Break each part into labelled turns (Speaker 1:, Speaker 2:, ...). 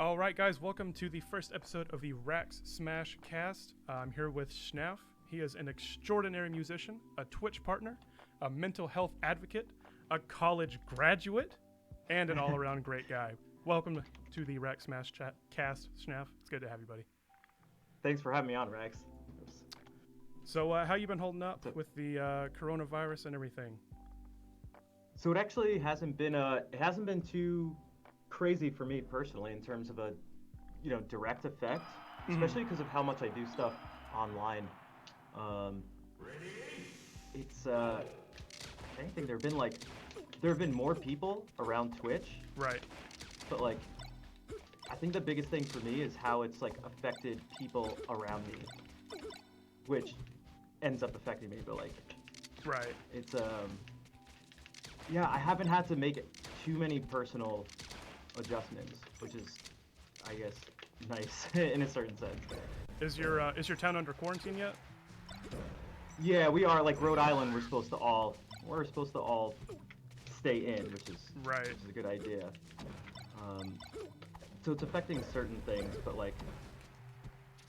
Speaker 1: All right, guys, welcome to the first episode of the Rax Smash Cast. I'm here with Shnaff. He is an extraordinary musician, a Twitch partner, a mental health advocate, a college graduate, and an all-around great guy. Welcome to the Rax Smash Cast, Shnaff. It's good to have you, buddy.
Speaker 2: Thanks for having me on, Rax.
Speaker 1: So, how you been holding up with the coronavirus and everything?
Speaker 2: So it actually hasn't been too crazy for me personally in terms of a, direct effect, especially because of how much I do stuff online. It's if anything, there have been more people around Twitch.
Speaker 1: Right.
Speaker 2: But I think the biggest thing for me is how it's affected people around me, which ends up affecting me. But
Speaker 1: right.
Speaker 2: It's yeah, I haven't had to make too many personal adjustments, which is, I guess, nice in a certain sense.
Speaker 1: Is your town under quarantine yet?
Speaker 2: Yeah, we are. Rhode Island, we're supposed to all stay in, which is a good idea. So it's affecting certain things, but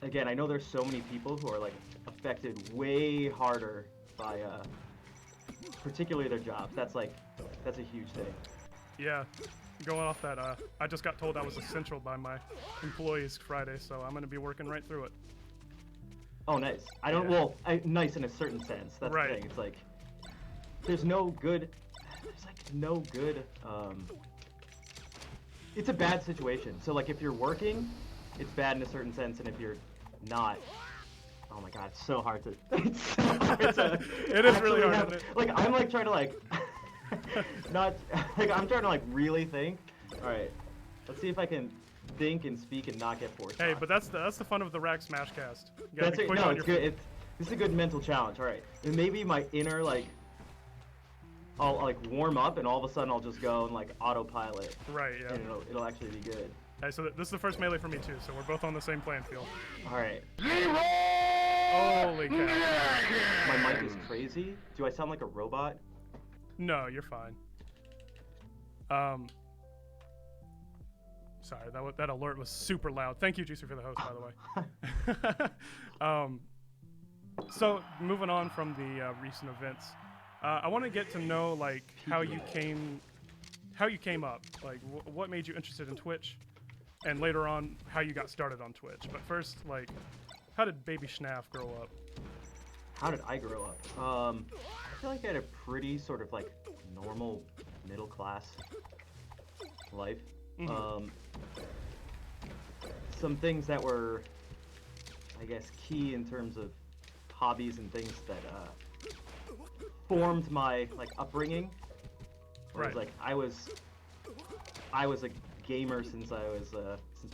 Speaker 2: again, I know there's so many people who are affected way harder by particularly their jobs. That's a huge thing.
Speaker 1: Yeah. Going off that, I just got told I was essential by my employees Friday, so I'm going to be working right through it.
Speaker 2: Oh, nice. Nice in a certain sense. That's the thing. It's there's no good, it's a bad situation. So if you're working, it's bad in a certain sense, and if you're not, oh my god, it's so hard to,
Speaker 1: it is really hard.
Speaker 2: I'm trying to not, I'm trying to really think. All right, let's see if I can think and speak and not get forced.
Speaker 1: Hey, but that's the fun of the Rax Smash Cast.
Speaker 2: That's it. No, it's good. This is a good mental challenge. All right, and maybe my inner I'll warm up, and all of a sudden I'll just go and autopilot.
Speaker 1: Right. Yeah.
Speaker 2: And it'll actually be good.
Speaker 1: Hey, so this is the first melee for me too, so we're both on the same playing field.
Speaker 2: All right.
Speaker 1: Holy cow!
Speaker 2: My mic is crazy. Do I sound like a robot?
Speaker 1: No, you're fine. Sorry, that alert was super loud. Thank you, Juicy, for the host, by the way. So moving on from the recent events, I want to get to know how you came up, what made you interested in Twitch, and later on how you got started on Twitch. But first, how did Baby Shnaff grow up?
Speaker 2: How did I grow up? I feel like I had a pretty sort of normal middle class life.
Speaker 1: Mm-hmm.
Speaker 2: Some things that were, I guess, key in terms of hobbies and things that formed my upbringing.
Speaker 1: Right.
Speaker 2: I was a gamer since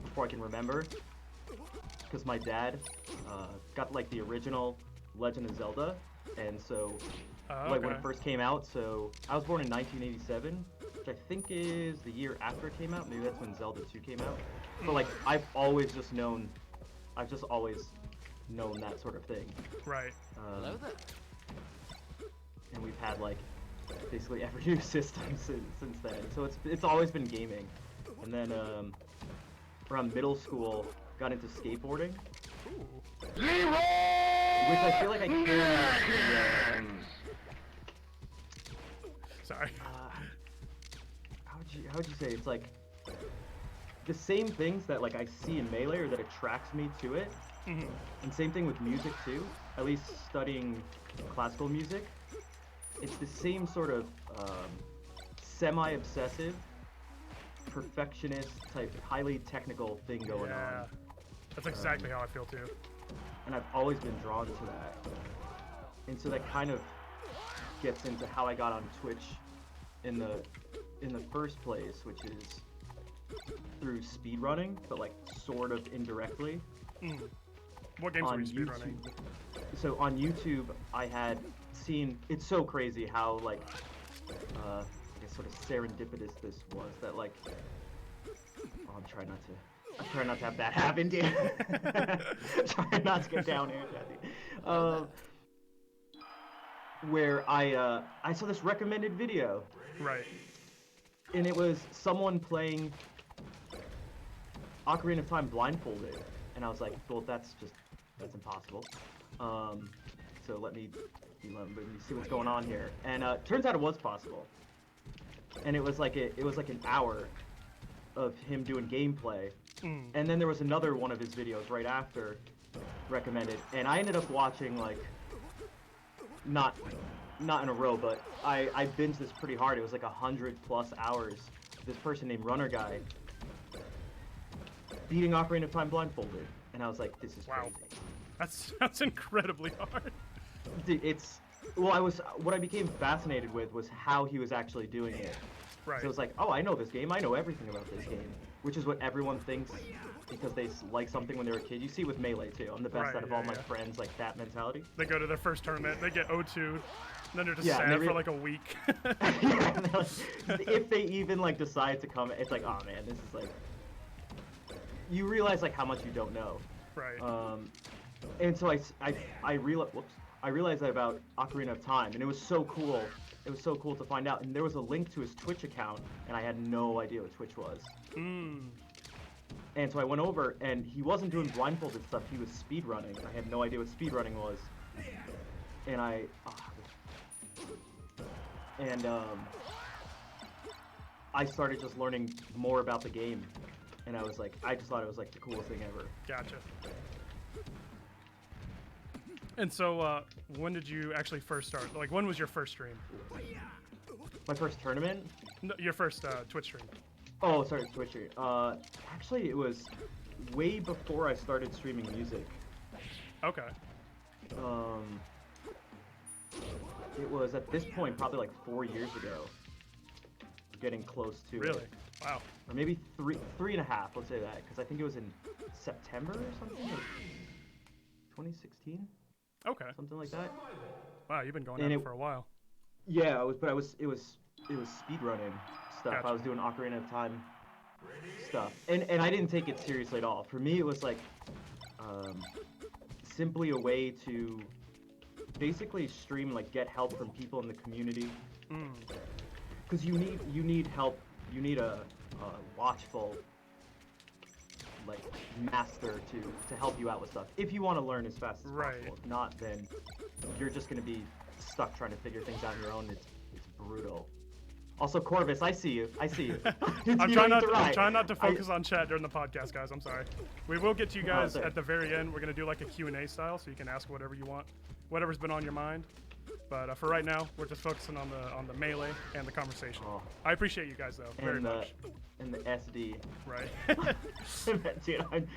Speaker 2: before I can remember, because my dad got the original Legend of Zelda, and so when it first came out, so I was born in 1987, which I think is the year after it came out. Maybe that's when Zelda 2 came out. But I've just always known that sort of thing.
Speaker 1: Right.
Speaker 3: Hello there.
Speaker 2: And we've had basically every new system since then. So it's always been gaming. And then around middle school, got into skateboarding.
Speaker 1: Ooh.
Speaker 2: Which I feel like I can.
Speaker 1: Sorry.
Speaker 2: How would you say? It's the same things that I see in Melee or that attracts me to it.
Speaker 1: Mm-hmm.
Speaker 2: And same thing with music too. At least studying classical music, it's the same sort of semi-obsessive, perfectionist type, highly technical thing going on.
Speaker 1: That's exactly how I feel too.
Speaker 2: And I've always been drawn to that. And so that kind of gets into how I got on Twitch in the first place, which is through speedrunning, but sort of indirectly.
Speaker 1: Mm. What games were you speedrunning?
Speaker 2: So on YouTube, I had seen, it's so crazy how I guess sort of serendipitous this was, that I'm trying not to have that happen, dude. Trying not to get down here, Jesse. Where I saw this recommended video.
Speaker 1: Right.
Speaker 2: And it was someone playing Ocarina of Time blindfolded, and I was like, well, that's impossible. So let me see what's going on here. And turns out it was possible. And it was like an hour of him doing gameplay. And then there was another one of his videos right after recommended, and I ended up watching like not in a row, but I binged this pretty hard. It was like 100+ hours. This person named Runner Guy beating Ocarina of Time blindfolded, and I was like, this is crazy.
Speaker 1: That's incredibly hard.
Speaker 2: What I became fascinated with was how he was actually doing it.
Speaker 1: Right.
Speaker 2: So it was like, oh, I know this game. I know everything about this game, which is what everyone thinks because they like something when they're a kid. You see with Melee too. I'm the best out of all my friends, like that mentality.
Speaker 1: They go to their first tournament, they get 0-2'd, and then they're just sad for like a week.
Speaker 2: If they even like decide to come, it's like, oh man, this is like, you realize like how much you don't know.
Speaker 1: Right.
Speaker 2: And so I realized that about Ocarina of Time, and it was so cool. It was so cool to find out, and there was a link to his Twitch account, and I had no idea what Twitch was. And so I went over, and he wasn't doing blindfolded stuff, he was speedrunning. I had no idea what speedrunning was. And I started just learning more about the game, and I was like, I just thought it was like the coolest thing ever.
Speaker 1: Gotcha. And so, when did you actually first start? Like, when was your first stream?
Speaker 2: My first tournament?
Speaker 1: No, your first Twitch stream.
Speaker 2: Oh, sorry, Twitch stream. Actually, it was way before I started streaming music.
Speaker 1: Okay.
Speaker 2: It was at this point probably like 4 years ago. Getting close to
Speaker 1: Really?
Speaker 2: it.
Speaker 1: Wow.
Speaker 2: Or maybe three and a half. Let's say that, because I think it was in September or something. 2016.
Speaker 1: Okay.
Speaker 2: Something like that.
Speaker 1: Wow, you've been going at it for a while.
Speaker 2: Yeah, it was speedrunning stuff.
Speaker 1: Gotcha.
Speaker 2: I was doing Ocarina of Time stuff, and I didn't take it seriously at all. For me, it was like simply a way to basically stream, like get help from people in the community. Because you need help. You need a watchful like master to help you out with stuff if you want to learn as fast as possible. If not, then you're just going to be stuck trying to figure things out on your own. It's brutal. Also, Corvus, I see you.
Speaker 1: I'm trying not to focus on chat during the podcast, guys. I'm sorry. We will get to you guys at the very end. We're going to do like a Q&A style, so you can ask whatever you want, whatever's been on your mind. But for right now, we're just focusing on the melee and the conversation. I appreciate you guys, though, very much.
Speaker 2: And the SD.
Speaker 1: Right.
Speaker 2: Dude,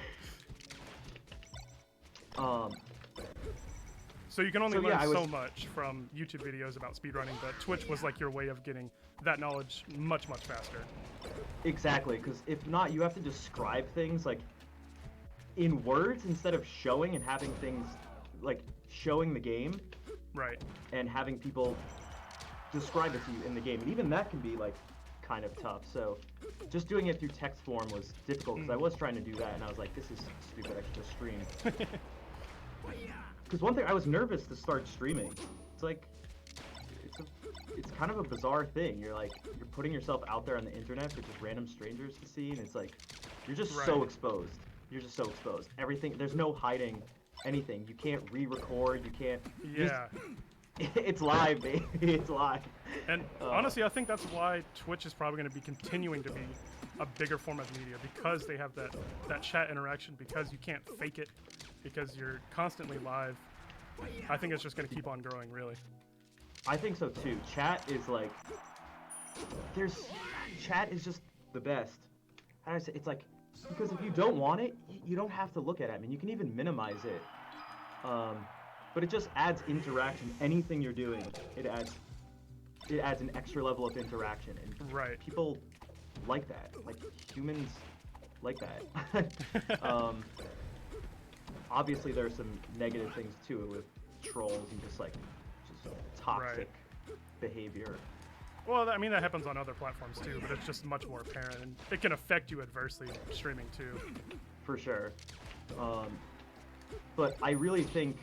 Speaker 1: so you can only learn so much from YouTube videos about speedrunning, but Twitch was like your way of getting that knowledge much, much faster.
Speaker 2: Exactly, because if not, you have to describe things like in words instead of showing and having things like showing the game.
Speaker 1: Right.
Speaker 2: And having people describe it to you in the game. And even that can be like kind of tough. So just doing it through text form was difficult because I was trying to do that and I was like, this is stupid, I should just stream. Because one thing, I was nervous to start streaming. It's like, it's kind of a bizarre thing. You're putting yourself out there on the internet for just random strangers to see, and it's like, you're just so exposed. You're just so exposed. Everything, there's no hiding anything. You can't re-record, you can't...
Speaker 1: Yeah.
Speaker 2: It's live, baby. It's live.
Speaker 1: And honestly, I think that's why Twitch is probably going to be continuing to be a bigger form of media, because they have that chat interaction, because you can't fake it, because you're constantly live. I think it's just going to keep on growing, really.
Speaker 2: I think so too. Chat is like, chat is just the best. How do I say? It's like, because if you don't want it, you don't have to look at it. I mean, you can even minimize it. But it just adds interaction. Anything you're doing, it adds an extra level of interaction, and people like that. Like, humans like that. Obviously, there are some negative things too with trolls and just toxic behavior.
Speaker 1: Well, I mean, that happens on other platforms too, but it's just much more apparent, and it can affect you adversely streaming too.
Speaker 2: For sure. But I really think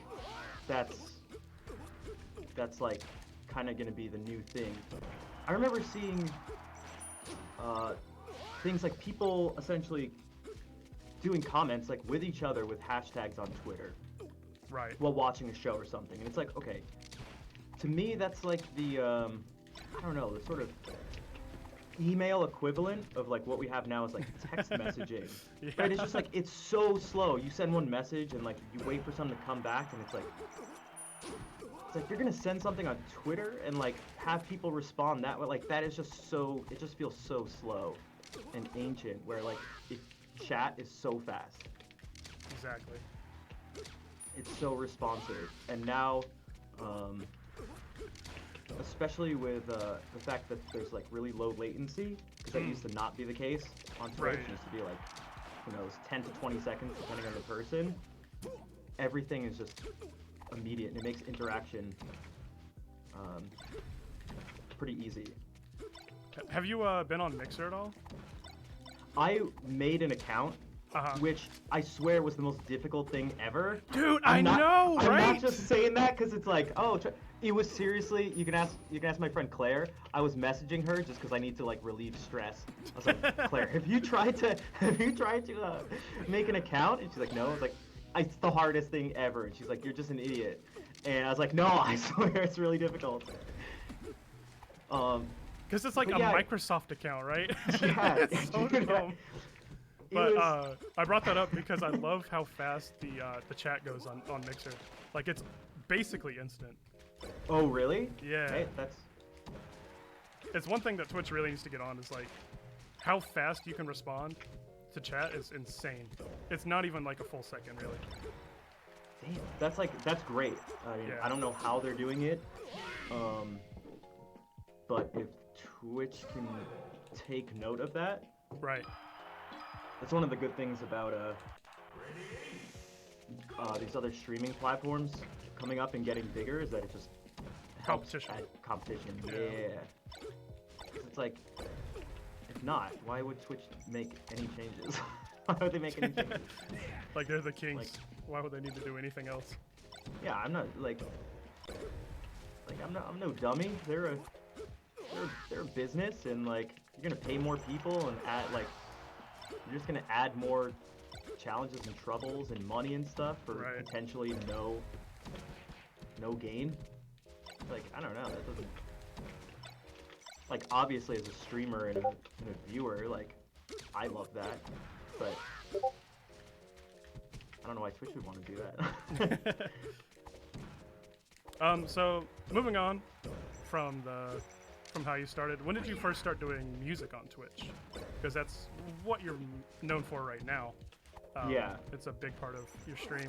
Speaker 2: that's like kind of going to be the new thing. I remember seeing things like people essentially doing comments like with each other with hashtags on Twitter
Speaker 1: Right.
Speaker 2: while watching a show or something. And it's like, okay, to me that's like the I don't know, the sort of email equivalent of like what we have now is like text messaging.
Speaker 1: Yeah.
Speaker 2: Right? It's just like it's so slow. You send one message and like you wait for someone to come back, and it's like you're gonna send something on Twitter and like have people respond that way. Like that is just so, it just feels so slow and ancient, where like chat is so fast.
Speaker 1: Exactly.
Speaker 2: It's so responsive. And now especially with the fact that there's like really low latency, because that used to not be the case on Twitch.
Speaker 1: Right.
Speaker 2: It used to be like, who knows, 10 to 20 seconds depending on the person. Everything is just immediate, and it makes interaction pretty easy.
Speaker 1: Have you been on Mixer at all?
Speaker 2: I made an account, which I swear was the most difficult thing ever.
Speaker 1: Dude, I know, right?
Speaker 2: I'm not just saying that because it's like, oh, it was seriously. You can ask my friend Claire. I was messaging her just because I need to like relieve stress. I was like, Claire, have you tried to make an account? And she's like, no. I was like, it's the hardest thing ever. And she's like, you're just an idiot. And I was like, no, I swear it's really difficult.
Speaker 1: Because it's like a Microsoft account, right?
Speaker 2: Yeah.
Speaker 1: It's so dumb. But I brought that up because I love how fast the chat goes on Mixer. Like it's basically instant.
Speaker 2: Oh really?
Speaker 1: Yeah.
Speaker 2: Hey,
Speaker 1: It's one thing that Twitch really needs to get on, is like how fast you can respond to chat is insane. It's not even like a full second, really.
Speaker 2: Damn, that's great. I mean,
Speaker 1: Yeah.
Speaker 2: I don't know how they're doing it, but if Twitch can take note of that,
Speaker 1: Right.
Speaker 2: that's one of the good things about these other streaming platforms coming up and getting bigger, is that it just helps
Speaker 1: Competition.
Speaker 2: add competition.
Speaker 1: Yeah.
Speaker 2: Yeah. 'Cause it's like, if not, why would Twitch make any changes? Why would they make any changes?
Speaker 1: Like they're the kings.
Speaker 2: Like-
Speaker 1: Why would they need to do anything else?
Speaker 2: Yeah, I'm not like I'm no dummy. They're a business, and like you're gonna pay more people and add like you're just gonna add more challenges and troubles and money and stuff for
Speaker 1: Right.
Speaker 2: potentially no gain. Like I don't know. That doesn't, like, obviously as a streamer and a viewer, like I love that, but I don't know why Twitch would want to do that.
Speaker 1: So moving on from how you started, when did you first start doing music on Twitch? Because that's what you're known for right now.
Speaker 2: Yeah.
Speaker 1: It's a big part of your stream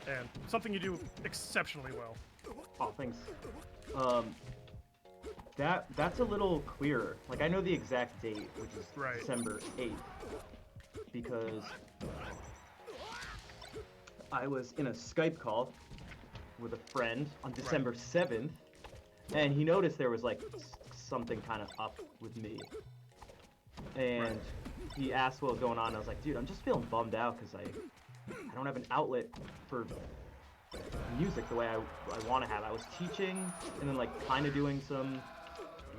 Speaker 1: and something you do exceptionally well.
Speaker 2: Oh, thanks. That's a little clearer. Like I know the exact date, which is
Speaker 1: Right.
Speaker 2: December 8th, because I was in a Skype call with a friend on December 7th, and he noticed there was like something kind of up with me. And he asked what was going on. I was like, dude, I'm just feeling bummed out because I don't have an outlet for music the way I want to have. I was teaching and then like kind of doing some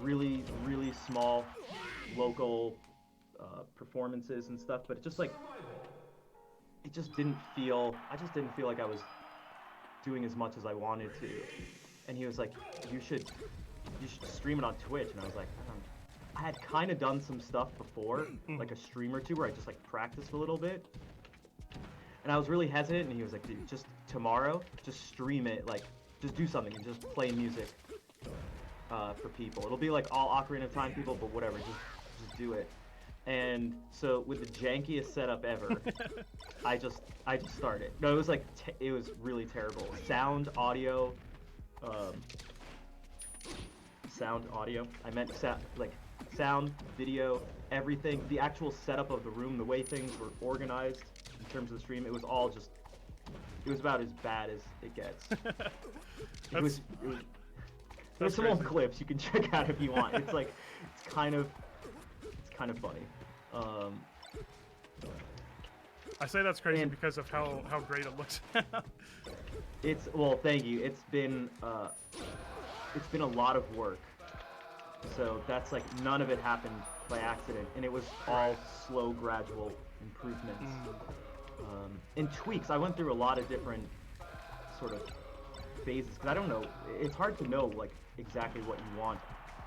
Speaker 2: really small local performances and stuff, but it just didn't feel like I was doing as much as I wanted to. And he was like, you should stream it on Twitch. And I was like, I had kind of done some stuff before, like a stream or two, where I just like practiced a little bit. And I was really hesitant, and he was like, dude, just tomorrow, just stream it, like, just do something and just play music for people. It'll be like all Ocarina of Time people, but whatever, just do it. And so with the jankiest setup ever, I just started. No, it was like, it was really terrible. Sound, audio, I meant sound, video, everything. The actual setup of the room, the way things were organized in terms of the stream, it was about as bad as it gets. There's some old clips you can check out if you want. It's kind of funny.
Speaker 1: I say that's crazy because of how great it looks.
Speaker 2: Well, thank you. It's been a lot of work. So that's like none of it happened by accident, and it was all slow, gradual improvements, and tweaks. I went through a lot of different sort of phases because I don't know. It's hard to know like exactly what you want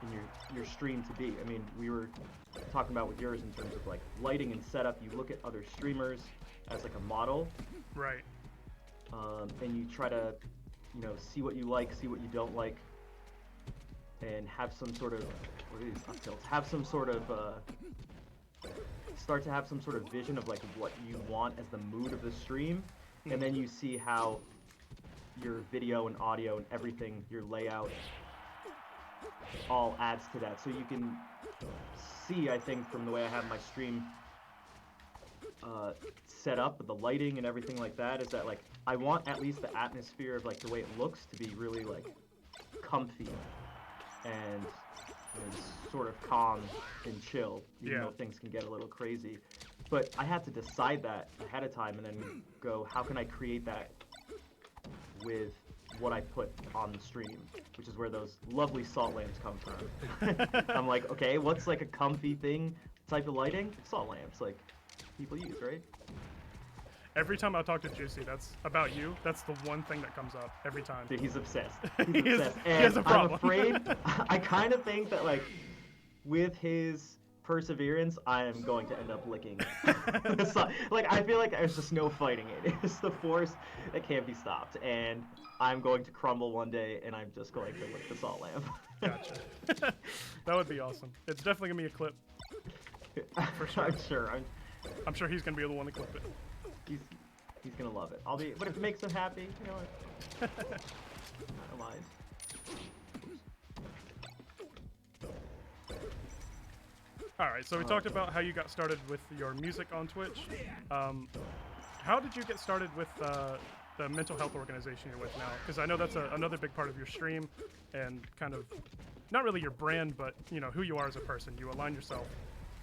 Speaker 2: in your stream to be. I mean, we were talking about with yours in terms of like lighting and setup. You look at other streamers as like a model,
Speaker 1: Right.
Speaker 2: and you try to, you know, see what you like, see what you don't like, and have some sort of what are these up tilts? Have some sort of start to have some sort of vision of like what you want as the mood of the stream, and then you see how your video and audio and everything, your layout, all adds to that. So you can see, I think, from the way I have my stream set up with the lighting and everything like that, is that like I want at least the atmosphere of like the way it looks to be really like comfy and sort of calm and chill, even though things can get a little crazy. But I had to decide that ahead of time and then go, how can I create that with what I put on the stream, which is where those lovely salt lamps come from. I'm like, okay, what's like a comfy thing type of lighting? Salt lamps, like people use, right?
Speaker 1: Every time I talk to Juicy, that's about you. That's the one thing that comes up every time.
Speaker 2: Dude, he's obsessed.
Speaker 1: He
Speaker 2: He's obsessed.
Speaker 1: he has a problem.
Speaker 2: I'm afraid, I kind of think that like with his perseverance, I am going to end up licking the salt. Like, I feel like there's just no fighting it. It's the force that can't be stopped. And I'm going to crumble one day, and I'm just going to lick the salt lamp.
Speaker 1: Gotcha. That would be awesome. It's definitely going to be a clip. For sure. I'm sure he's going to be the one to clip it.
Speaker 2: He's going to love it. But if it makes him happy, you know what? I don't mind.
Speaker 1: Alright, so we talked about how you got started with your music on Twitch. How did you get started with the mental health organization you're with now? Because I know that's another big part of your stream and kind of, not really your brand, but you know who you are as a person. You align yourself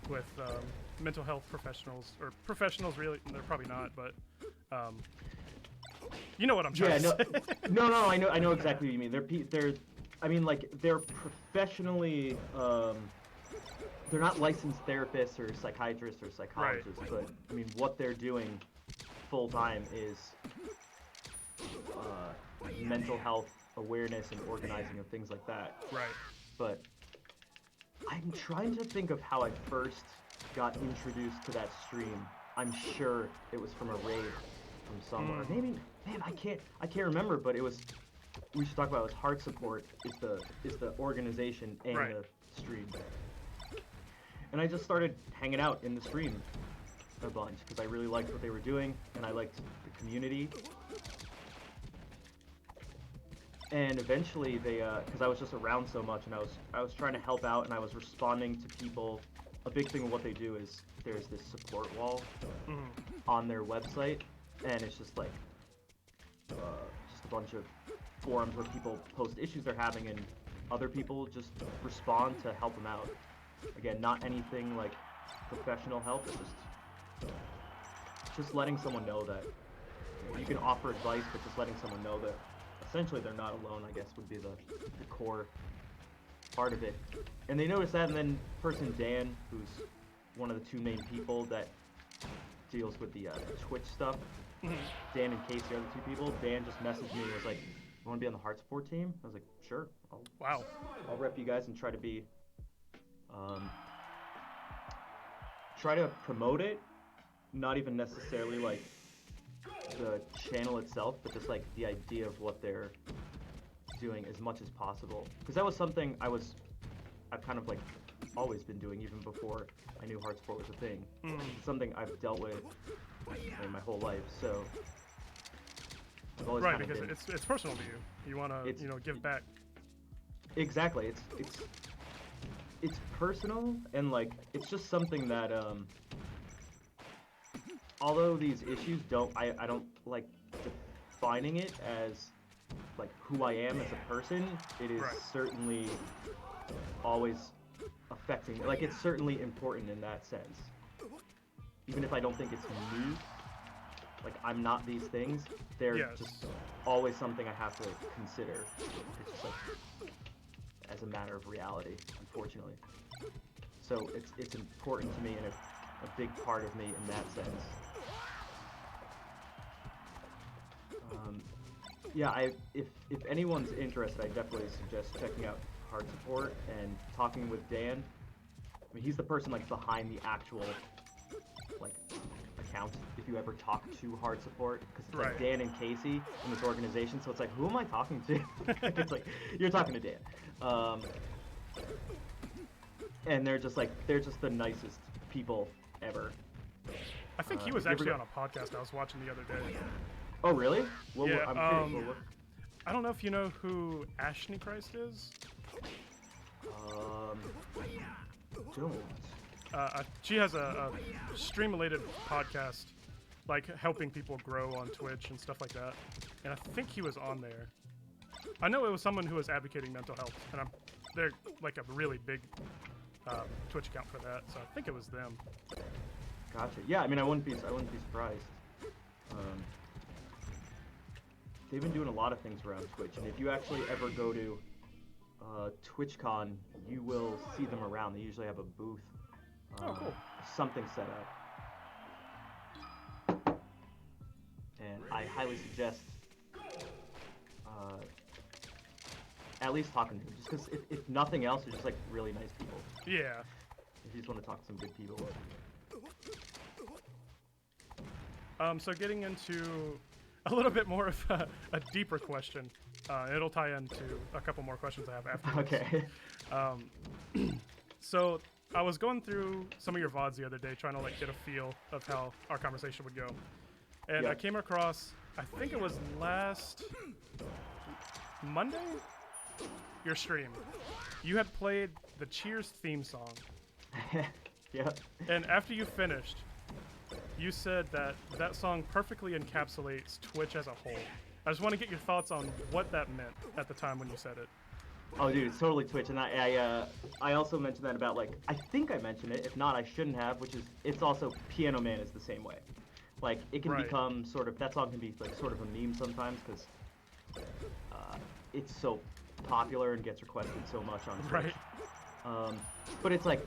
Speaker 1: with mental health professionals, or professionals really, they're probably not, but you know what I'm trying to say.
Speaker 2: No, I know exactly what you mean. They're professionally, they're not licensed therapists or psychiatrists or psychologists,
Speaker 1: right.
Speaker 2: But I mean, what they're doing full time is mental health awareness and organizing and things like that.
Speaker 1: Right.
Speaker 2: But I'm trying to think of how I first got introduced to that stream. I'm sure it was from a raid from somewhere. Maybe, man, I can't remember. But it was. We should talk about it. Was Heart Support is the organization and
Speaker 1: right.
Speaker 2: the stream. And I just started hanging out in the stream a bunch because I really liked what they were doing and I liked the community. And eventually they, because I was just around so much and I was trying to help out and I was responding to people. A big thing of what they do is there's this support wall on their website, and it's just like just a bunch of forums where people post issues they're having and other people just respond to help them out. Again, not anything like professional help, it's just letting someone know that you can offer advice, but just letting someone know that essentially they're not alone, I guess, would be the core part of it. And they noticed that, and then person Dan, who's one of the two main people that deals with the Twitch stuff, Dan and Casey are the two people. Dan just messaged me and was like, "You want to be on the Heart Support team?" I was like, "Sure. I'll rep you guys and try to be try to promote it, not even necessarily like the channel itself, but just like the idea of what they're doing as much as possible." Because that was something I've kind of like always been doing even before I knew Heart Support was a thing. It's something I've dealt with in my whole life, so I've always
Speaker 1: right, because it's personal to you. You want to give back.
Speaker 2: Exactly. It's personal, and like it's just something that although these issues I don't like defining it as like who I am as a person. It is certainly always affecting, like it's certainly important in that sense. Even if I don't think it's me, like I'm not these things, they're just always something I have to consider. It's just like as a matter of reality, unfortunately. So it's important to me, and a big part of me in that sense. Yeah, if anyone's interested, I definitely suggest checking out Hard Support and talking with Dan. I mean, he's the person like behind the actual like account. If you ever talk to Hard Support, because it's like Dan and Casey in this organization, so it's like, who am I talking to? It's like you're talking to Dan, and they're just the nicest people ever.
Speaker 1: I think he was actually on a podcast I was watching the other day.
Speaker 2: Oh really? Well,
Speaker 1: yeah.
Speaker 2: I'm curious.
Speaker 1: I don't know if you know who Ashley Christ is.
Speaker 2: Don't.
Speaker 1: She has a stream-related podcast, like helping people grow on Twitch and stuff like that. And I think he was on there. I know it was someone who was advocating mental health, and they're like a really big Twitch account for that. So I think it was them.
Speaker 2: Gotcha. Yeah, I mean, I wouldn't be surprised. They've been doing a lot of things around Twitch, and if you actually ever go to TwitchCon, you will see them around. They usually have a booth,
Speaker 1: cool.
Speaker 2: something set up, and I highly suggest at least talking to them, just because if nothing else, they're just like really nice people.
Speaker 1: Yeah.
Speaker 2: If you just want to talk to some good people.
Speaker 1: So getting into a little bit more of a deeper question. It'll tie into a couple more questions I have after.
Speaker 2: Okay.
Speaker 1: So I was going through some of your VODs the other day, trying to like get a feel of how our conversation would go, and I came across, I think it was last Monday, your stream. You had played the Cheers theme song.
Speaker 2: Yep.
Speaker 1: And after you finished, you said that that song perfectly encapsulates Twitch as a whole. I just want to get your thoughts on what that meant at the time when you said it.
Speaker 2: Oh, dude, it's totally Twitch, and I also mentioned that about like, I think I mentioned it. If not, I shouldn't have. Which is, it's also Piano Man is the same way. Like, it can become sort of, that song can be like sort of a meme sometimes because it's so popular and gets requested so much on Twitch. But it's like,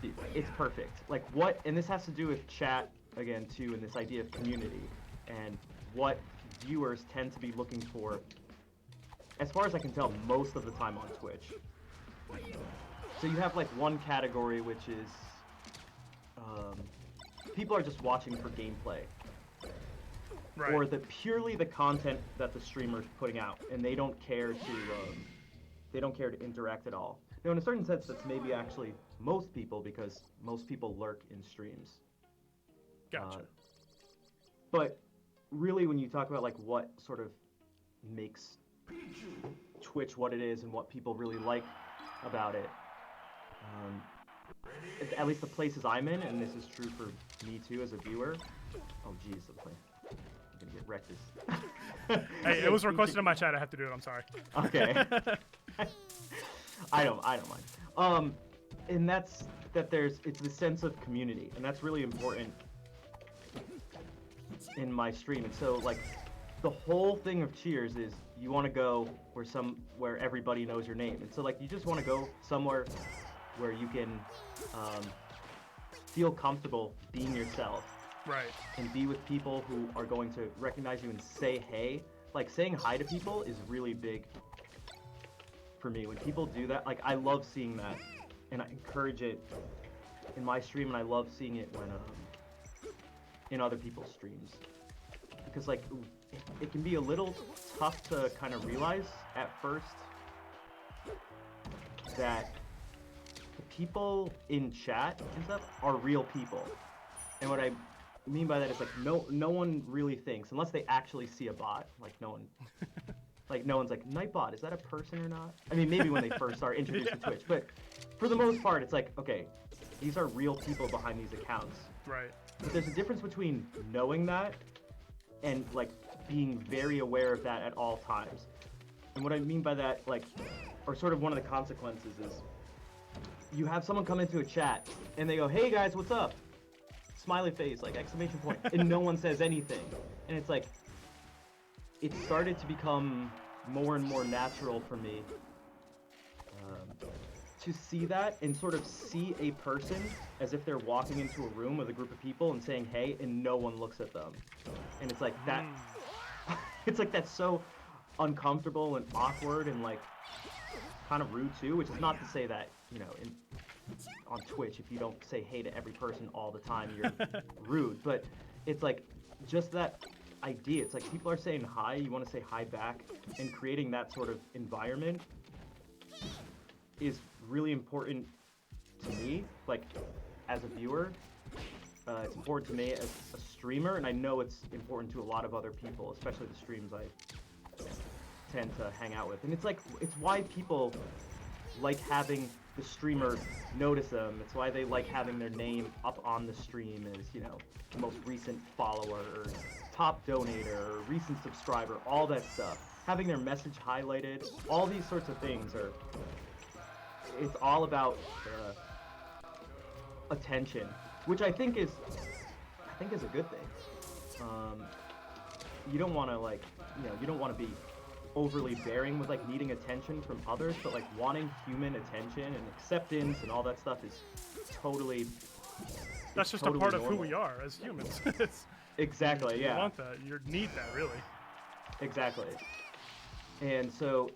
Speaker 2: dude, it's perfect. Like what, and this has to do with chat again too, and this idea of community and what viewers tend to be looking for, as far as I can tell, most of the time on Twitch. So you have like one category which is people are just watching for gameplay, or purely the content that the streamer's putting out, and they don't care to interact at all. Now, in a certain sense, that's maybe actually most people, because most people lurk in streams.
Speaker 1: Gotcha.
Speaker 2: But really, when you talk about like what sort of makes Twitch what it is and what people really like about it, at least the places I'm in, and this is true for me too as a viewer. Oh jeez, I'm gonna get wrecked.
Speaker 1: Hey, it was requested in my chat. I have to do it. I'm sorry.
Speaker 2: Okay. I don't mind. And it's the sense of community, and that's really important in my stream. And so like the whole thing of Cheers is you want to go where everybody knows your name, and so like you just want to go somewhere where you can feel comfortable being yourself, and be with people who are going to recognize you and say hey. Like saying hi to people is really big for me. When people do that, like I love seeing that, and I encourage it in my stream, and I love seeing it when in other people's streams, because like it can be a little tough to kind of realize at first that the people in chat and stuff are real people. And what I mean by that is like no one really thinks, unless they actually see a bot, like no one's like, Nightbot, is that a person or not? I mean, maybe when they first are introduced to Twitch, but for the most part, it's like, okay, these are real people behind these accounts. But there's a difference between knowing that and like being very aware of that at all times. And what I mean by that, like, or sort of one of the consequences is, you have someone come into a chat and they go, hey guys, what's up? Smiley face, like exclamation point, and no one says anything. And it's like, it started to become more and more natural for me to see that and sort of see a person as if they're walking into a room with a group of people and saying hey, and no one looks at them, and it's like that. It's like that's so uncomfortable and awkward and like kind of rude too. Which is not to say that, you know, on Twitch, if you don't say hey to every person all the time, you're rude. But it's like just that idea. It's like people are saying hi, you want to say hi back, and creating that sort of environment is really important to me, like as a viewer. It's important to me as a streamer, and I know it's important to a lot of other people, especially the streams I tend to hang out with. And it's like, it's why people like having the streamer notice them. It's why they like having their name up on the stream as, you know, the most recent follower, or top donator, or recent subscriber, all that stuff. Having their message highlighted, all these sorts of things are, it's all about attention, which I think is a good thing. You don't want to, like, you know, you don't want to be overly bearing with like needing attention from others, but like wanting human attention and acceptance and all that stuff is totally.
Speaker 1: That's just
Speaker 2: totally
Speaker 1: a part of
Speaker 2: normal.
Speaker 1: who we are as humans.
Speaker 2: Exactly. Yeah.
Speaker 1: You want that. You need that, really.
Speaker 2: Exactly. And so,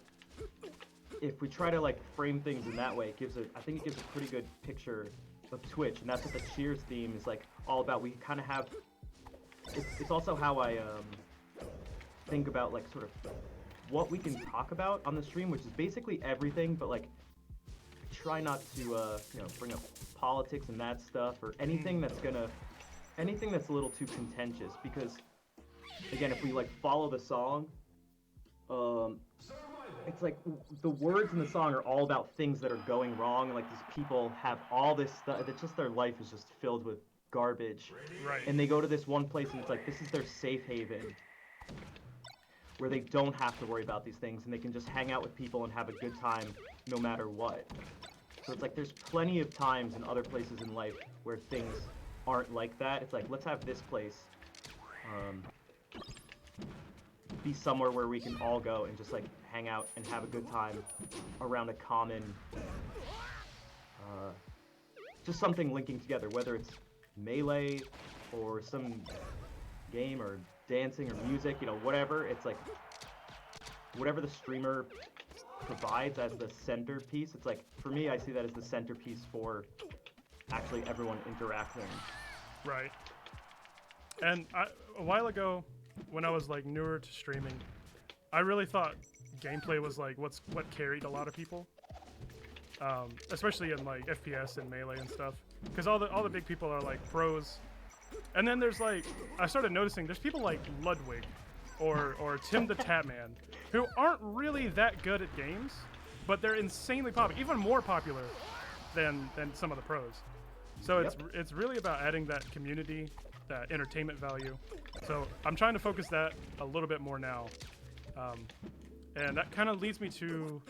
Speaker 2: if we try to like frame things in that way, I think it gives a pretty good picture of Twitch, and that's what the Cheers theme is like all about. We kind of have. It's also how I think about like sort of what we can talk about on the stream, which is basically everything, but like try not to you know, bring up politics and that stuff, or anything that's a little too contentious, because again, if we like follow the song, it's like the words in the song are all about things that are going wrong, and like these people have all this stuff, it's just their life is just filled with garbage,
Speaker 1: Right.
Speaker 2: and they go to this one place and it's like this is their safe haven where they don't have to worry about these things, and they can just hang out with people and have a good time no matter what. So it's like there's plenty of times in other places in life where things aren't like that. It's like, let's have this place be somewhere where we can all go and just like hang out and have a good time around a common just something linking together, whether it's Melee or some game or dancing or music, you know, whatever. It's like whatever the streamer provides as the centerpiece. It's like, for me, I see that as the centerpiece for actually everyone interacting.
Speaker 1: Right. And a while ago, when I was like newer to streaming, I really thought gameplay was like what carried a lot of people, especially in like FPS and Melee and stuff, because all the big people are like pros. And then there's like, I started noticing there's people like Ludwig or Tim the Tatman who aren't really that good at games, but they're insanely popular, even more popular than some of the pros. So it's really about adding that community, that entertainment value. So I'm trying to focus that a little bit more now. And that kind of leads me to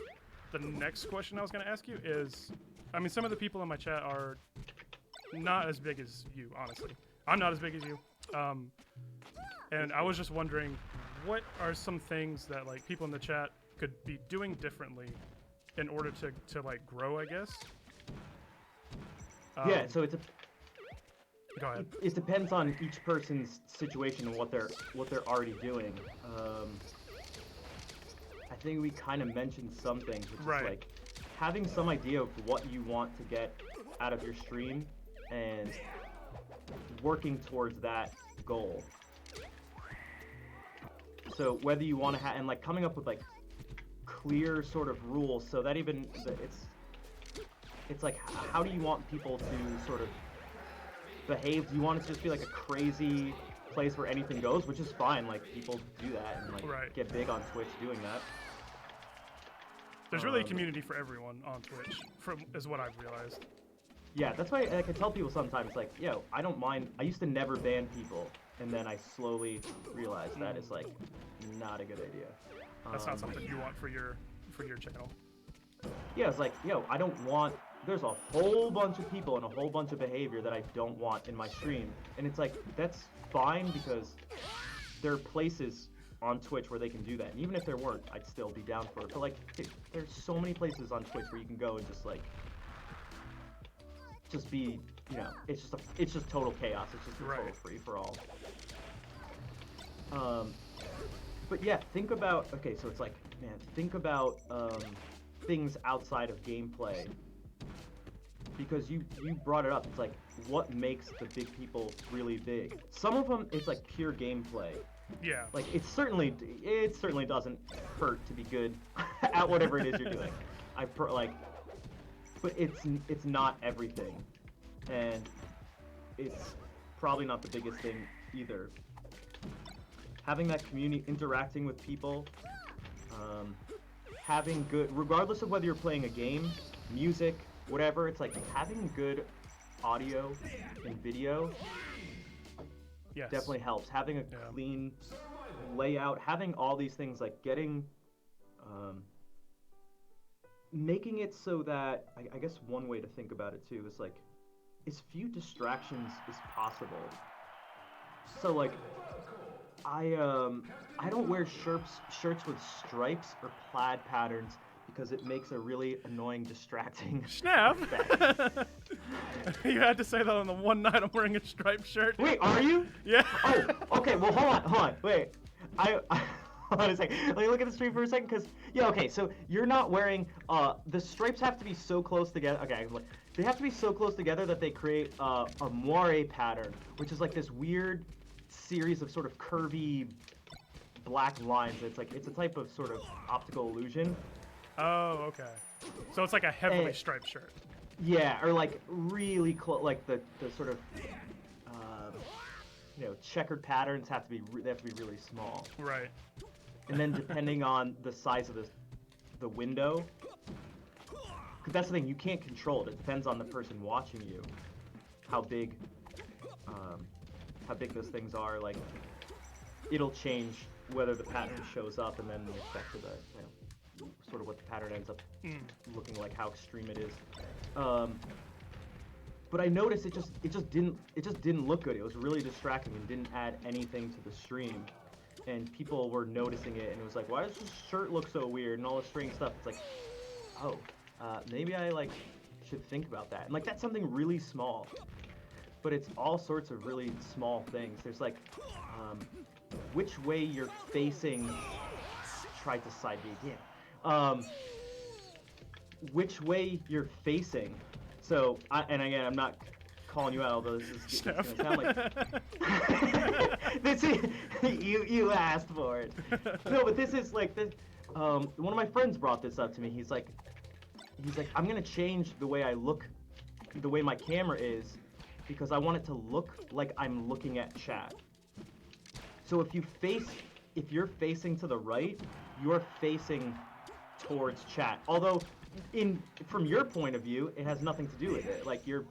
Speaker 1: the next question I was going to ask you is, I mean, some of the people in my chat are not as big as you, honestly. I'm not as big as you. And I was just wondering, what are some things that like people in the chat could be doing differently in order to like grow, I guess?
Speaker 2: Yeah, so it's
Speaker 1: Go ahead.
Speaker 2: it depends on each person's situation and what they're already doing. I think we kind of mentioned some things, which
Speaker 1: Right.
Speaker 2: is like having some idea of what you want to get out of your stream and working towards that goal. So whether you want to and like coming up with like clear sort of rules, so that even it's like, how do you want people to sort of behave? Do you want it to just be like a crazy place where anything goes, which is fine, like people do that and like
Speaker 1: Right.
Speaker 2: get big on Twitch doing that.
Speaker 1: There's really a community for everyone on Twitch, is what I've realized.
Speaker 2: Yeah, that's why I can tell people sometimes, like, yo, I don't mind. I used to never ban people, and then I slowly realized that is like not a good idea.
Speaker 1: That's not something you want for your channel.
Speaker 2: Yeah, it's like, yo, I don't want. There's a whole bunch of people and a whole bunch of behavior that I don't want in my stream, and it's like that's fine because there are places on Twitch where they can do that. And even if there weren't, I'd still be down for it. But like, there's so many places on Twitch where you can go and just like, just be, you know, it's just total chaos. It's just a total free for all. But yeah, think about, okay, so it's like, man, think about things outside of gameplay. Because you brought it up, it's like, what makes the big people really big? Some of them, it's like pure gameplay.
Speaker 1: Yeah.
Speaker 2: Like, it certainly doesn't hurt to be good at whatever it is you're doing. But it's not everything. And it's probably not the biggest thing either. Having that community, interacting with people, having good, regardless of whether you're playing a game, music, whatever, it's like having good audio and video definitely helps. Having a clean layout, having all these things, like getting, making it so that, I guess one way to think about it too is like, as few distractions as possible. So like, I don't wear shirts with stripes or plaid patterns because it makes a really annoying, distracting
Speaker 1: Shnaff! You had to say that on the one night I'm wearing a striped shirt.
Speaker 2: Wait, are you?
Speaker 1: Yeah.
Speaker 2: Oh, okay, well, hold on. Wait. Hold on a second. Let me look at the stream for a second, because, yeah, okay, so you're not wearing, the stripes have to be so close together. Okay, they have to be so close together that they create a moire pattern, which is like this weird series of sort of curvy black lines. It's like, it's a type of sort of optical illusion.
Speaker 1: Oh, okay. So it's like a heavily striped shirt.
Speaker 2: Yeah, or like really close, like the sort of, you know, checkered patterns have to be really small.
Speaker 1: Right.
Speaker 2: And then depending on the size of the window, because that's the thing, you can't control it. It depends on the person watching you, how big those things are. Like, it'll change whether the pattern shows up, and then the effect of the, you know, sort of what the pattern ends up looking like, how extreme it is. But I noticed it just didn't look good. It was really distracting and didn't add anything to the stream. And people were noticing it, and it was like, why does this shirt look so weird and all this strange stuff? It's like, oh, maybe I like should think about that. And like, that's something really small, but it's all sorts of really small things. There's like, which way you're facing. Tried to side B again. Which way you're facing. So, and again, I'm not calling you out, although this is gonna sound like this is, you asked for it. No, but this is like this. One of my friends brought this up to me. He's like, I'm gonna change the way I look, the way my camera is, because I want it to look like I'm looking at chat. So if you're facing to the right, you're facing towards chat. Although, from your point of view, it has nothing to do with it. Like, you're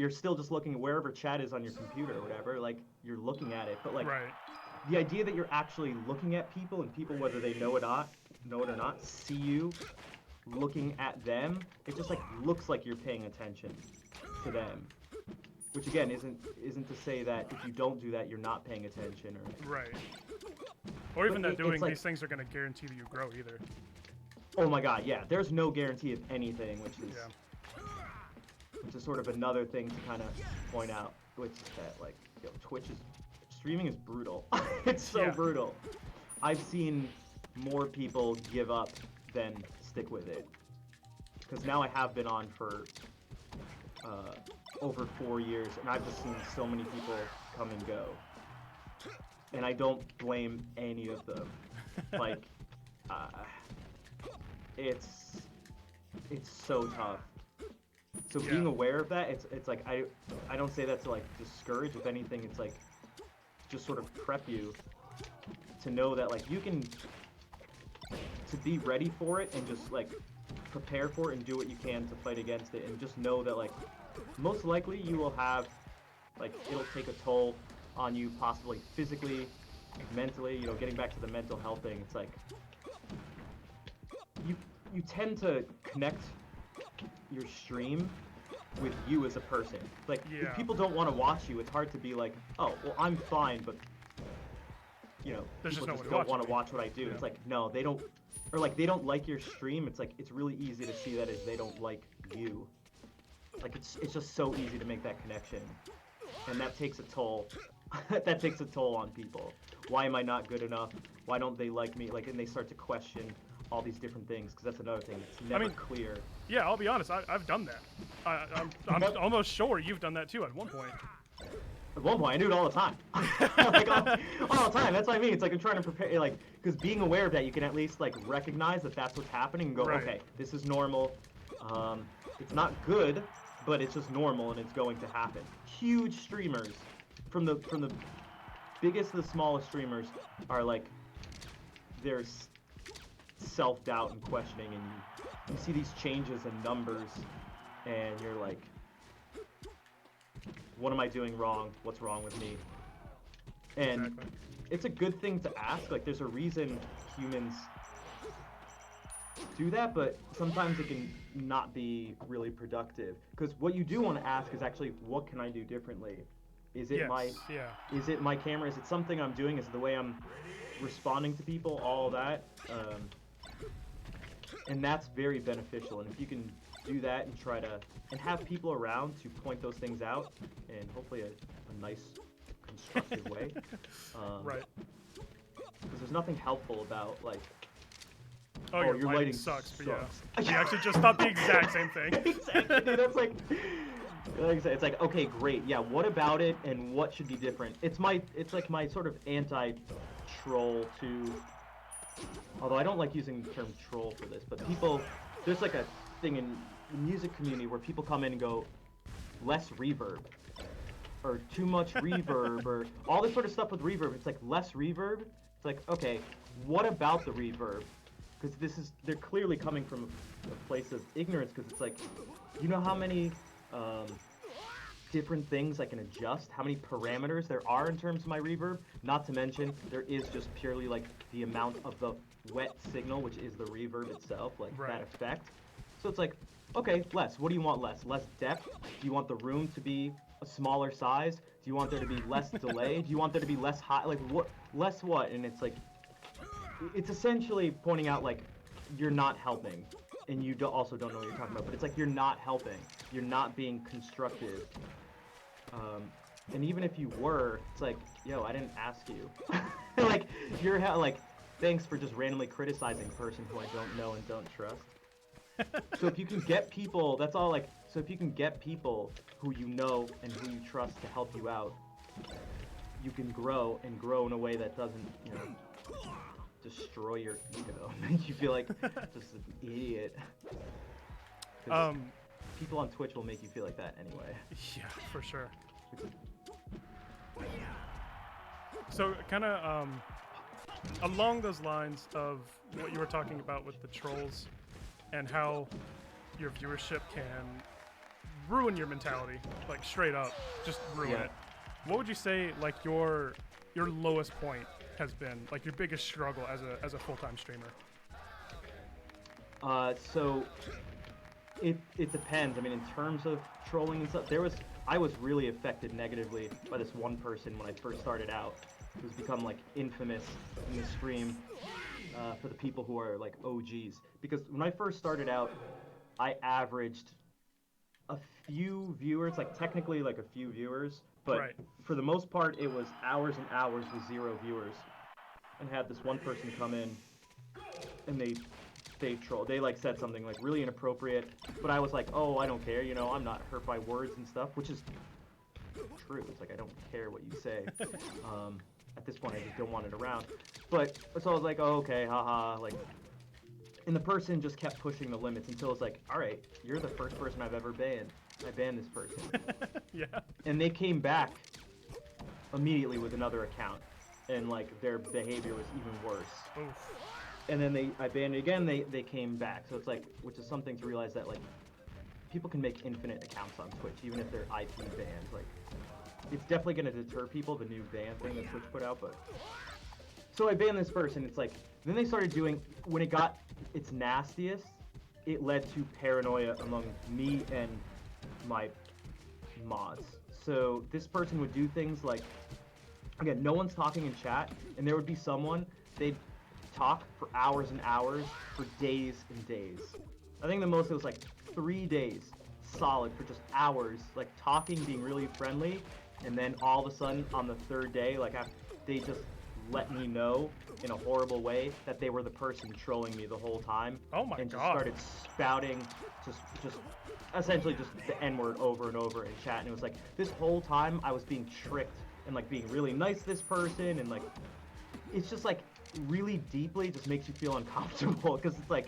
Speaker 2: still just looking at wherever chat is on your computer or whatever. Like, you're looking at it, but like, the idea that you're actually looking at people, and people, whether they know it or not, see you looking at them, it just like looks like you're paying attention to them. Which again isn't to say that if you don't do that, you're not paying attention, or
Speaker 1: right. Or even that doing these things are going to guarantee that you grow either. Oh
Speaker 2: my God, yeah. There's no guarantee of anything, which is sort of another thing to kind of point out, which is that like, yo, streaming is brutal. It's so brutal. I've seen more people give up than stick with it, because now I have been on for over 4 years, and I've just seen so many people come and go, and I don't blame any of them. Like, it's so tough. So being aware of that, it's like, I don't say that to like discourage. If anything, it's like just sort of prep you to know that like you can, to be ready for it and just like prepare for it and do what you can to fight against it, and just know that like most likely you will have, like, it'll take a toll on you, possibly physically, mentally, you know, getting back to the mental health thing. It's like you tend to connect your stream with you as a person. Like, if people don't want to watch you, it's hard to be like, oh, well, I'm fine, but you know,
Speaker 1: There's just
Speaker 2: people
Speaker 1: no
Speaker 2: just
Speaker 1: one
Speaker 2: don't want to
Speaker 1: watching
Speaker 2: watch what I do.
Speaker 1: Yeah.
Speaker 2: It's like, no, they don't, or like they don't like your stream. It's like, it's really easy to see that as they don't like you. Like it's just so easy to make that connection, and that takes a toll. That takes a toll on people. Why am I not good enough? Why don't they like me? Like, and they start to question all these different things, because that's another thing. It's never clear.
Speaker 1: Yeah, I'll be honest. I've done that. I'm almost sure you've done that too at one point.
Speaker 2: At one point, I do it all the time. Like, all the time. That's what I mean. It's like I'm trying to prepare, like, because being aware of that, you can at least, like, recognize that that's what's happening and go,
Speaker 1: Right.
Speaker 2: okay, this is normal. It's not good, but it's just normal and it's going to happen. Huge streamers, from the biggest to the smallest streamers, are like, there's self-doubt and questioning, and you see these changes in numbers, and you're like, what am I doing wrong? What's wrong with me? And
Speaker 1: Exactly.
Speaker 2: it's a good thing to ask. Like, there's a reason humans do that, but sometimes it can not be really productive. Because what you do want to ask is actually, what can I do differently? Is it is it my camera? Is it something I'm doing? Is it the way I'm responding to people? All that. And that's very beneficial. And if you can do that and try to, and have people around to point those things out, and hopefully a nice, constructive way.
Speaker 1: Right.
Speaker 2: Because there's nothing helpful about, like,
Speaker 1: Oh,
Speaker 2: your
Speaker 1: your
Speaker 2: lighting
Speaker 1: sucks, but
Speaker 2: sucks.
Speaker 1: yeah. We actually just thought the exact same thing.
Speaker 2: Exactly, dude, that's like I said, it's like, okay, great, yeah, what about it, and what should be different? It's like my sort of anti-troll to, although I don't like using the term troll for this, but people, there's like a thing in the music community where people come in and go, less reverb, or too much reverb, or all this sort of stuff with reverb. It's like, less reverb. It's like, okay, what about the reverb? Because they're clearly coming from a place of ignorance, because it's like, you know how many different things I can adjust, how many parameters there are in terms of my reverb? Not to mention, there is just purely like the amount of the wet signal, which is the reverb itself, like that effect. So it's like, okay, less. What do you want less? Less depth? Do you want the room to be a smaller size? Do you want there to be less delay? Do you want there to be less high? Like, what? Less what? And it's like, it's essentially pointing out, like, you're not helping. And you also don't know what you're talking about. But it's like, you're not helping. You're not being constructive. And even if you were, it's like, yo, I didn't ask you. Like, you're like, thanks for just randomly criticizing a person who I don't know and don't trust. So if you can get people, that's all, like, so if you can get people who you know and who you trust to help you out, you can grow, and grow in a way that doesn't, you know, destroy your ego. Make you feel like just an idiot. People on Twitch will make you feel like that anyway.
Speaker 1: Yeah, for sure. So kind of along those lines of what you were talking about with the trolls and how your viewership can ruin your mentality, like straight up, just ruin it. What would you say, like, your lowest point has been, like your biggest struggle as a full-time streamer?
Speaker 2: So it depends. I mean, in terms of trolling and stuff, I was really affected negatively by this one person when I first started out, who's become like infamous in the stream for the people who are like OGs. Because when I first started out, I averaged a few viewers, like technically like a few viewers, but for the most part it was hours and hours with 0 viewers. And had this one person come in, and they trolled. They like said something like really inappropriate, but I was like, oh, I don't care, you know, I'm not hurt by words and stuff, which is true. It's like, I don't care what you say. At this point, I just don't want it around. But so I was like, oh, okay, haha, like, and the person just kept pushing the limits until it's like, all right, you're the first person I've ever banned. I banned this person.
Speaker 1: Yeah. And
Speaker 2: they came back immediately with another account, and like their behavior was even worse.
Speaker 1: Oof.
Speaker 2: And then I banned it again, they came back. So it's like, which is something to realize that like, people can make infinite accounts on Twitch, even if they're IP banned. Like, it's definitely gonna deter people, the new ban thing that Twitch put out, but. So I banned this person, it's like, then they started doing, when it got its nastiest, it led to paranoia among me and my mods. So this person would do things like, again, no one's talking in chat, and there would be someone, they'd talk for hours and hours, for days and days. I think the most, it was like 3 days solid for just hours, like talking, being really friendly, and then all of a sudden on the 3rd day, like they just let me know in a horrible way that they were the person trolling me the whole time.
Speaker 1: Oh my
Speaker 2: and just
Speaker 1: God.
Speaker 2: started spouting just essentially just the N-word over and over in chat, and it was like this whole time I was being tricked and like being really nice to this person, and like it's just like really deeply just makes you feel uncomfortable because it's like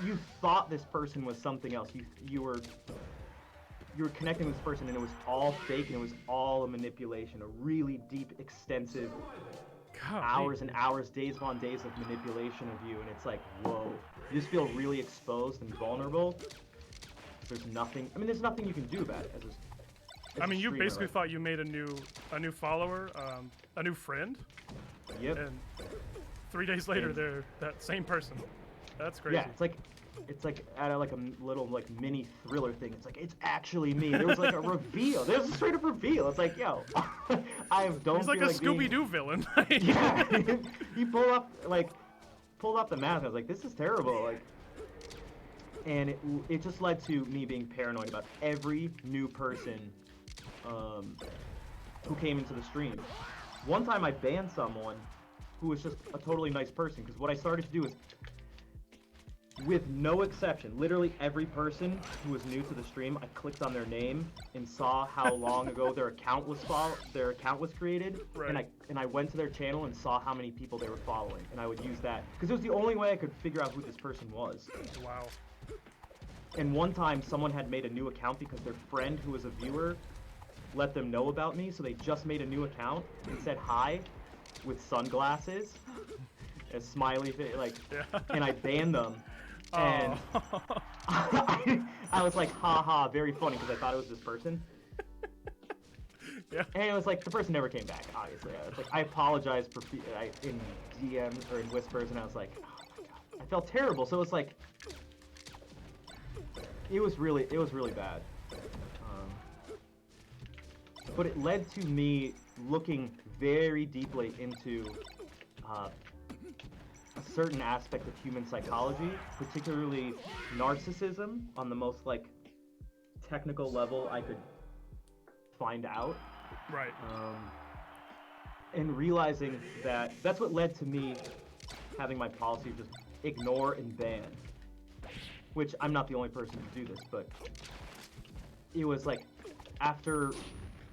Speaker 2: you thought this person was something else. You were connecting with this person, and it was all fake, and it was all a manipulation, a really deep, extensive hours and hours, days upon days of manipulation of you, and it's like, whoa. You just feel really exposed and vulnerable. There's nothing, I mean, there's nothing you can do about it as
Speaker 1: I mean, you
Speaker 2: streamer,
Speaker 1: basically
Speaker 2: right?
Speaker 1: thought you made a new follower, a new friend.
Speaker 2: Yep.
Speaker 1: And 3 days later, they're that same person. That's crazy.
Speaker 2: Yeah, it's like at like a little like mini thriller thing. It's like it's actually me. There was like a reveal. There's a straight up reveal. It's like, yo, I don't.
Speaker 1: He's like
Speaker 2: feel
Speaker 1: a Scooby-Doo villain.
Speaker 2: Yeah, he pulled off the mask. I was like, this is terrible. Like, and it just led to me being paranoid about every new person who came into the stream. One time I banned someone who was just a totally nice person, because what I started to do is, with no exception, literally every person who was new to the stream, I clicked on their name and saw how long ago their account was created,
Speaker 1: right.
Speaker 2: and I went to their channel and saw how many people they were following, and I would use that because it was the only way I could figure out who this person was.
Speaker 1: Wow.
Speaker 2: And one time, someone had made a new account because their friend, who was a viewer, let them know about me, so they just made a new account and said hi with sunglasses, a smiley face, like,
Speaker 1: Yeah.
Speaker 2: and I banned them. And I was like, haha, very funny, because I thought it was this person.
Speaker 1: Yeah.
Speaker 2: And it was like, the person never came back, obviously. I was like, I apologize for in DMs or in whispers, and I was like, oh my god, I felt terrible. So it was like, it was really bad. But it led to me looking very deeply into a certain aspect of human psychology, particularly narcissism, on the most like technical level I could find out.
Speaker 1: Right.
Speaker 2: And realizing that that's what led to me having my policy of just ignore and ban, which I'm not the only person to do this, but it was like after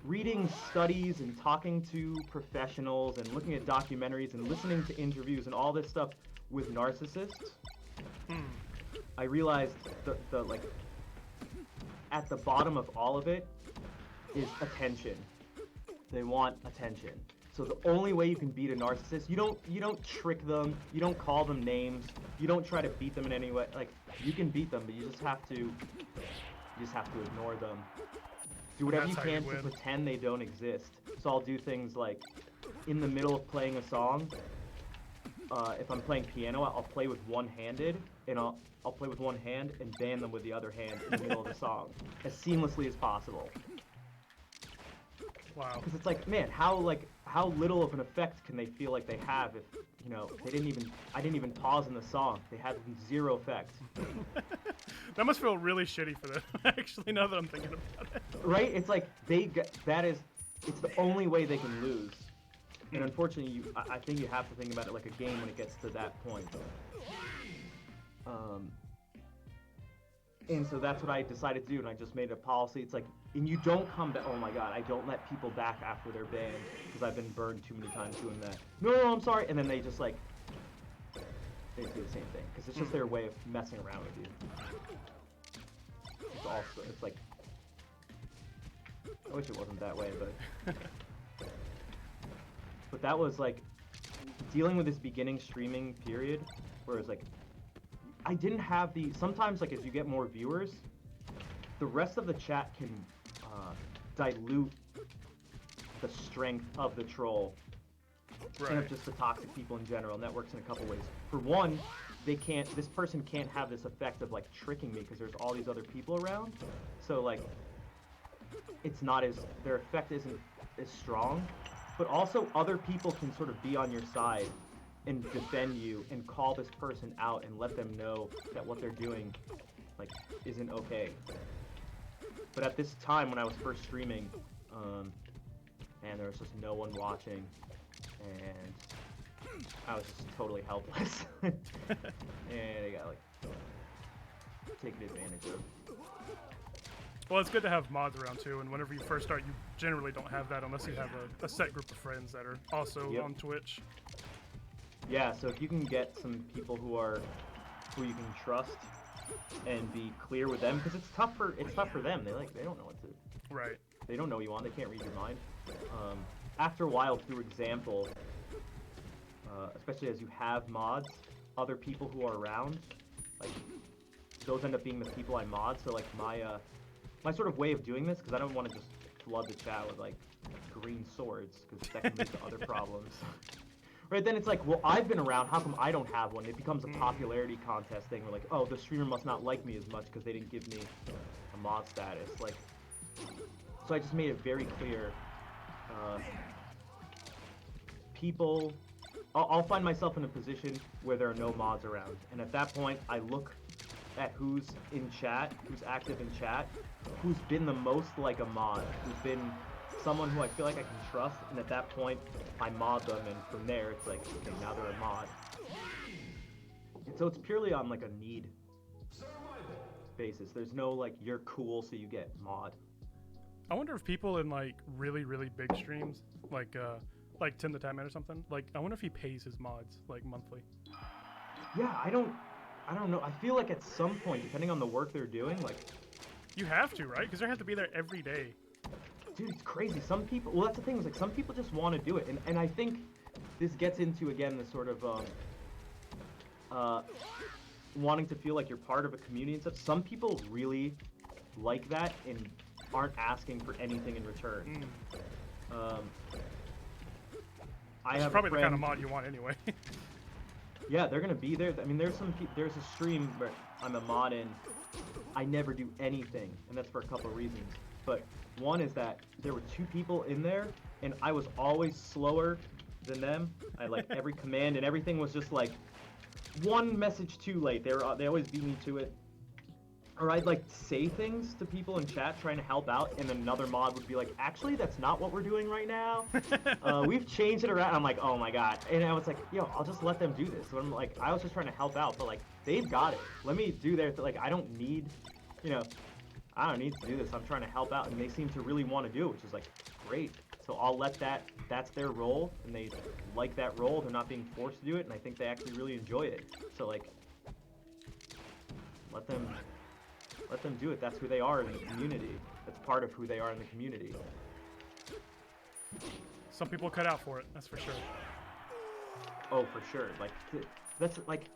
Speaker 2: reading studies and talking to professionals and looking at documentaries and listening to interviews and all this stuff with narcissists, I realized the like at the bottom of all of it is attention. They want attention. So the only way you can beat a narcissist, you don't trick them, you don't call them names, you don't try to beat them in any way. Like, you can beat them, but you just have to ignore them. Do whatever
Speaker 1: That's
Speaker 2: you
Speaker 1: how you
Speaker 2: can to
Speaker 1: win.
Speaker 2: pretend they don't exist. So I'll do things like, in the middle of playing a song, if I'm playing piano, I'll play with one-handed, and I'll play with one hand and ban them with the other hand in the middle of the song, as seamlessly as possible.
Speaker 1: Wow.
Speaker 2: Because it's like, man, how little of an effect can they feel like they have if, you know, I didn't even pause in the song. They had zero effect.
Speaker 1: That must feel really shitty for them, actually, now that I'm thinking about it.
Speaker 2: Right? It's like, it's the only way they can lose. And unfortunately, I think you have to think about it like a game when it gets to that point. And so that's what I decided to do, and I just made a policy. It's like, and you don't come back. Oh my god, I don't let people back after they're banned, because I've been burned too many times doing that. No, I'm sorry. And then they just like, they do the same thing, because it's just their way of messing around with you. It's like, I wish it wasn't that way, but that was like, dealing with this beginning streaming period, where it's like, I didn't have sometimes like as you get more viewers, the rest of the chat can dilute the strength of the troll and of just the toxic people in general, and that works in a couple ways. For one, this person can't have this effect of like tricking me because there's all these other people around. So like, it's not as, their effect isn't as strong, but also other people can sort of be on your side and defend you and call this person out and let them know that what they're doing, like, isn't okay. But at this time when I was first streaming, and there was just no one watching, and I was just totally helpless. And I got, like, taken advantage of.
Speaker 1: Well, it's good to have mods around too, and whenever you first start, you generally don't have that unless you have a set group of friends that are also on Twitch.
Speaker 2: Yeah, so if you can get some people who you can trust and be clear with them, because it's tough for them. They don't know what to.
Speaker 1: Right.
Speaker 2: They don't know what you want. They can't read your mind. After a while, through example, especially as you have mods, other people who are around, like, those end up being the people I mod. So like my sort of way of doing this, because I don't want to just flood the chat with like green swords, because that can lead to other problems. Right, then it's like, well, I've been around, how come I don't have one? It becomes a popularity contest thing where like, oh, the streamer must not like me as much because they didn't give me a mod status. Like, so I just made it very clear. People, I'll find myself in a position where there are no mods around, and at that point, I look at who's in chat, who's active in chat, who's been the most like a mod, who's been someone who I feel like I can trust, and at that point, I mod them, and from there, it's like, okay, now they're a mod. And so it's purely on like a need basis. There's no like, you're cool, so you get mod.
Speaker 1: I wonder if people in like really, really big streams, like Tim the Tatman or something, like I wonder if he pays his mods like monthly.
Speaker 2: Yeah, I don't know. I feel like at some point, depending on the work they're doing, like,
Speaker 1: you have to, right? Because they have to be there every day.
Speaker 2: Dude, it's crazy. Some people, well, that's the thing, is like some people just want to do it, and I think this gets into again the sort of wanting to feel like you're part of a community and stuff. Some people really like that and aren't asking for anything in return.
Speaker 1: That's probably the kind of mod you want anyway.
Speaker 2: Yeah, they're gonna be there. I mean, there's a stream where I'm a mod in. I never do anything, and that's for a couple of reasons. But one is that there were 2 people in there, and I was always slower than them. I had like every command, and everything was just like one message too late. They always beat me to it. Or I'd like say things to people in chat trying to help out, and another mod would be like, actually, that's not what we're doing right now. We've changed it around. I'm like, oh my god. And I was like, yo, I'll just let them do this. So I'm like, I was just trying to help out, but like, they've got it. Let me do their, like, I don't need, I don't need to do this. I'm trying to help out, and they seem to really want to do it, which is like, great. So I'll let that's their role, and they like that role. They're not being forced to do it, and I think they actually really enjoy it. So like, let them do it. That's who they are in the community. That's part of who they are in the community.
Speaker 1: Some people cut out for it, that's for sure.
Speaker 2: Oh, for sure. Like, that's like,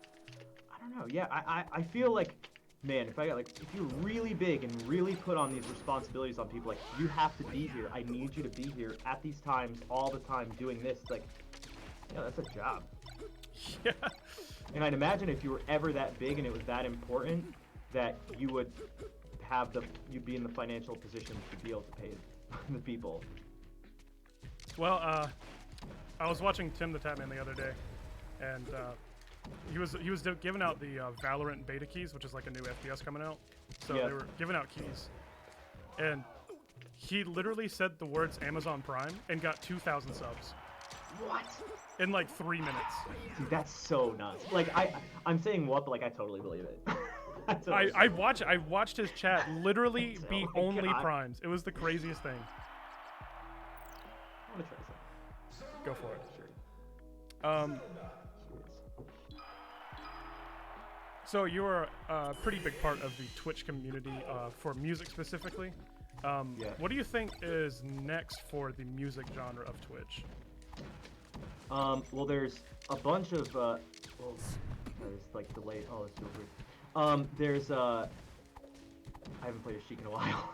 Speaker 2: I don't know. Yeah, I feel like, man, if you're really big and really put on these responsibilities on people, like, you have to be here. I need you to be here at these times, all the time, doing this. Like, yeah, that's a job.
Speaker 1: Yeah.
Speaker 2: And I'd imagine if you were ever that big and it was that important, that you would you'd be in the financial position to be able to pay the people.
Speaker 1: Well, I was watching Tim the Tatman the other day, and he was giving out the VALORANT beta keys, which is like a new FPS coming out. So they were giving out keys, and he literally said the words Amazon Prime and got 2,000 subs.
Speaker 2: What?
Speaker 1: In like 3 minutes.
Speaker 2: Dude, that's so nuts. Like, I'm saying what, but like I totally believe it.
Speaker 1: I watched his chat literally be only primes. It was the craziest thing.
Speaker 2: I want to try something.
Speaker 1: Go for it.
Speaker 2: Sure.
Speaker 1: So you're a pretty big part of the Twitch community for music specifically.
Speaker 2: Yeah.
Speaker 1: What do you think is next for the music genre of Twitch?
Speaker 2: Well, there's a bunch of there's like delayed. Oh, that's so weird. There's I haven't played a Sheik in a while.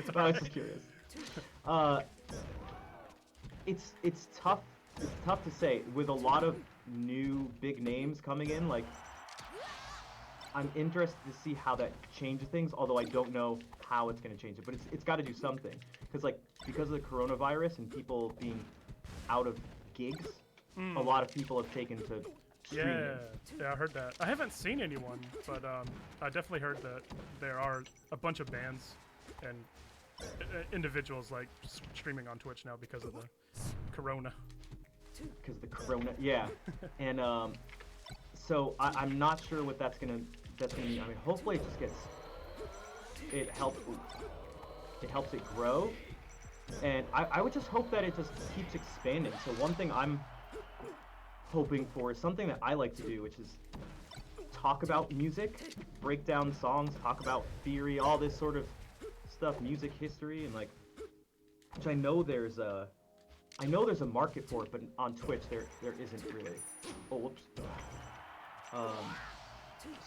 Speaker 2: But I was just curious. It's tough. It's tough to say with a lot of new big names coming in. Like, I'm interested to see how that changes things, although I don't know how it's going to change it. But it's got to do something. Because of the coronavirus and people being out of gigs, a lot of people have taken to streaming.
Speaker 1: Yeah, I heard that. I haven't seen anyone, but I definitely heard that there are a bunch of bands and individuals like streaming on Twitch now because of the corona.
Speaker 2: Because the corona, yeah. And so I'm not sure what that's gonna mean. I mean, hopefully it helps it grow, and I would just hope that it just keeps expanding. So one thing I'm hoping for is something that I like to do, which is talk about music, break down songs, talk about theory, all this sort of stuff, music history, and like, which I know there's a market for it, but on Twitch there isn't really. Oh, whoops.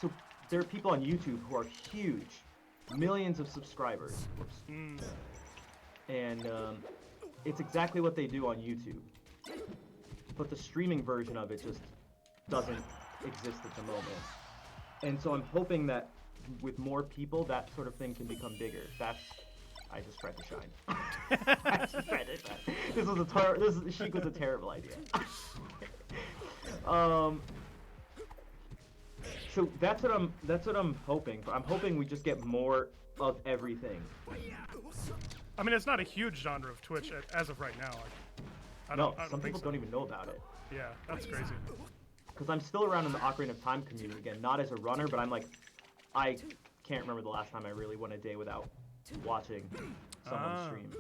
Speaker 2: So there are people on YouTube who are huge, millions of subscribers. Whoops. And it's exactly what they do on YouTube, but the streaming version of it just doesn't exist at the moment. And so I'm hoping that with more people, that sort of thing can become bigger. I just tried to shine. I just tried to shine. Sheik was a terrible idea. So that's what I'm hoping for. I'm hoping we just get more of everything.
Speaker 1: I mean, it's not a huge genre of Twitch as of right now.
Speaker 2: Some people don't even know about it.
Speaker 1: Yeah, that's crazy.
Speaker 2: Because I'm still around in the Ocarina of Time community again, not as a runner, but I can't remember the last time I really went a day without watching someone stream.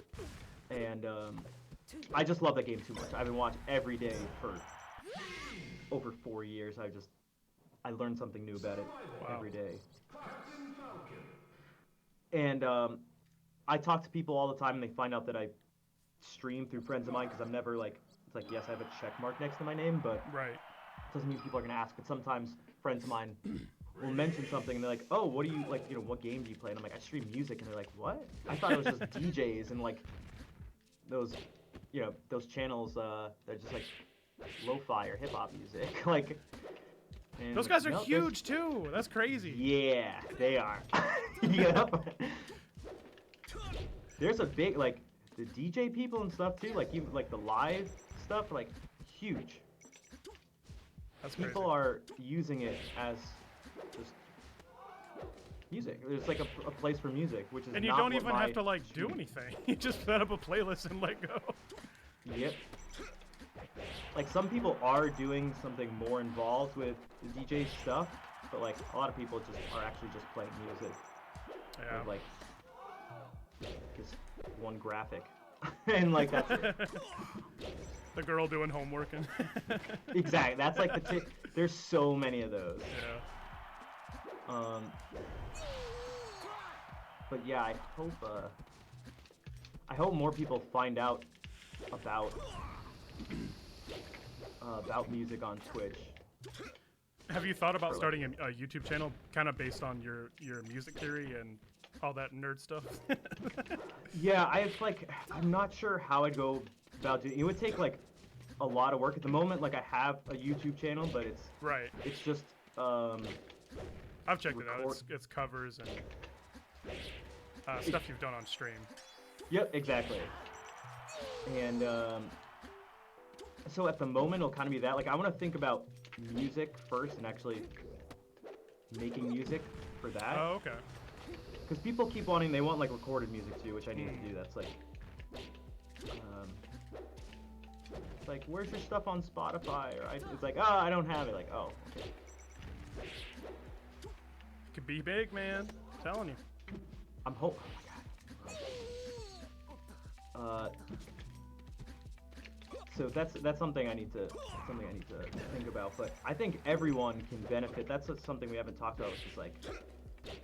Speaker 2: And I just love that game too much. I've been watching every day for over 4 years. I learned something new about it every day. And I talk to people all the time, and they find out that I stream through friends of mine, because I'm never like, it's like, yes, I have a check mark next to my name, but
Speaker 1: right.
Speaker 2: It doesn't mean people are going to ask. But sometimes friends of mine will mention something, and they're like, oh, what do you, like, what game do you play? And I'm like, I stream music. And they're like, what? I thought it was just DJs and, like, those channels that are just, like, lo-fi or hip-hop music. Like,
Speaker 1: those guys are huge, too. That's crazy.
Speaker 2: Yeah, they are. Yep. There's a big, like, the DJ people and stuff, too. Like, even, like, the live stuff are, like, huge.
Speaker 1: That's
Speaker 2: people
Speaker 1: crazy.
Speaker 2: Are using it as just music. There's like a place for music, which is
Speaker 1: and you
Speaker 2: not
Speaker 1: don't even have to like
Speaker 2: stream.
Speaker 1: do anything. You just set up a playlist and let go.
Speaker 2: Yep. Like some people are doing something more involved with the DJ stuff, but like a lot of people are actually just playing music.
Speaker 1: Yeah.
Speaker 2: With, like just one graphic, and like that's it.
Speaker 1: The girl doing homework and
Speaker 2: exactly. That's like there's so many of those.
Speaker 1: Yeah.
Speaker 2: But yeah, I hope more people find out about music on Twitch.
Speaker 1: Have you thought about starting a YouTube channel kind of based on your music theory and all that nerd stuff?
Speaker 2: Yeah, I'm not sure how I'd go about doing it. It would take like a lot of work at the moment. Like I have a YouTube channel, but it's just
Speaker 1: I've checked it out. It's covers and stuff you've done on stream.
Speaker 2: Yep, exactly. And so at the moment it'll kind of be that. Like I want to think about music first and actually making music for that.
Speaker 1: Oh, okay.
Speaker 2: Because people keep they want like recorded music too, which I need to do. That's like like, where's your stuff on Spotify? Or it's like, oh, I don't have it. Like, oh, okay.
Speaker 1: Could be big, man. I'm telling you.
Speaker 2: I'm hoping. Oh my god. So that's something I need to think about. But I think everyone can benefit. That's something we haven't talked about. Which is like,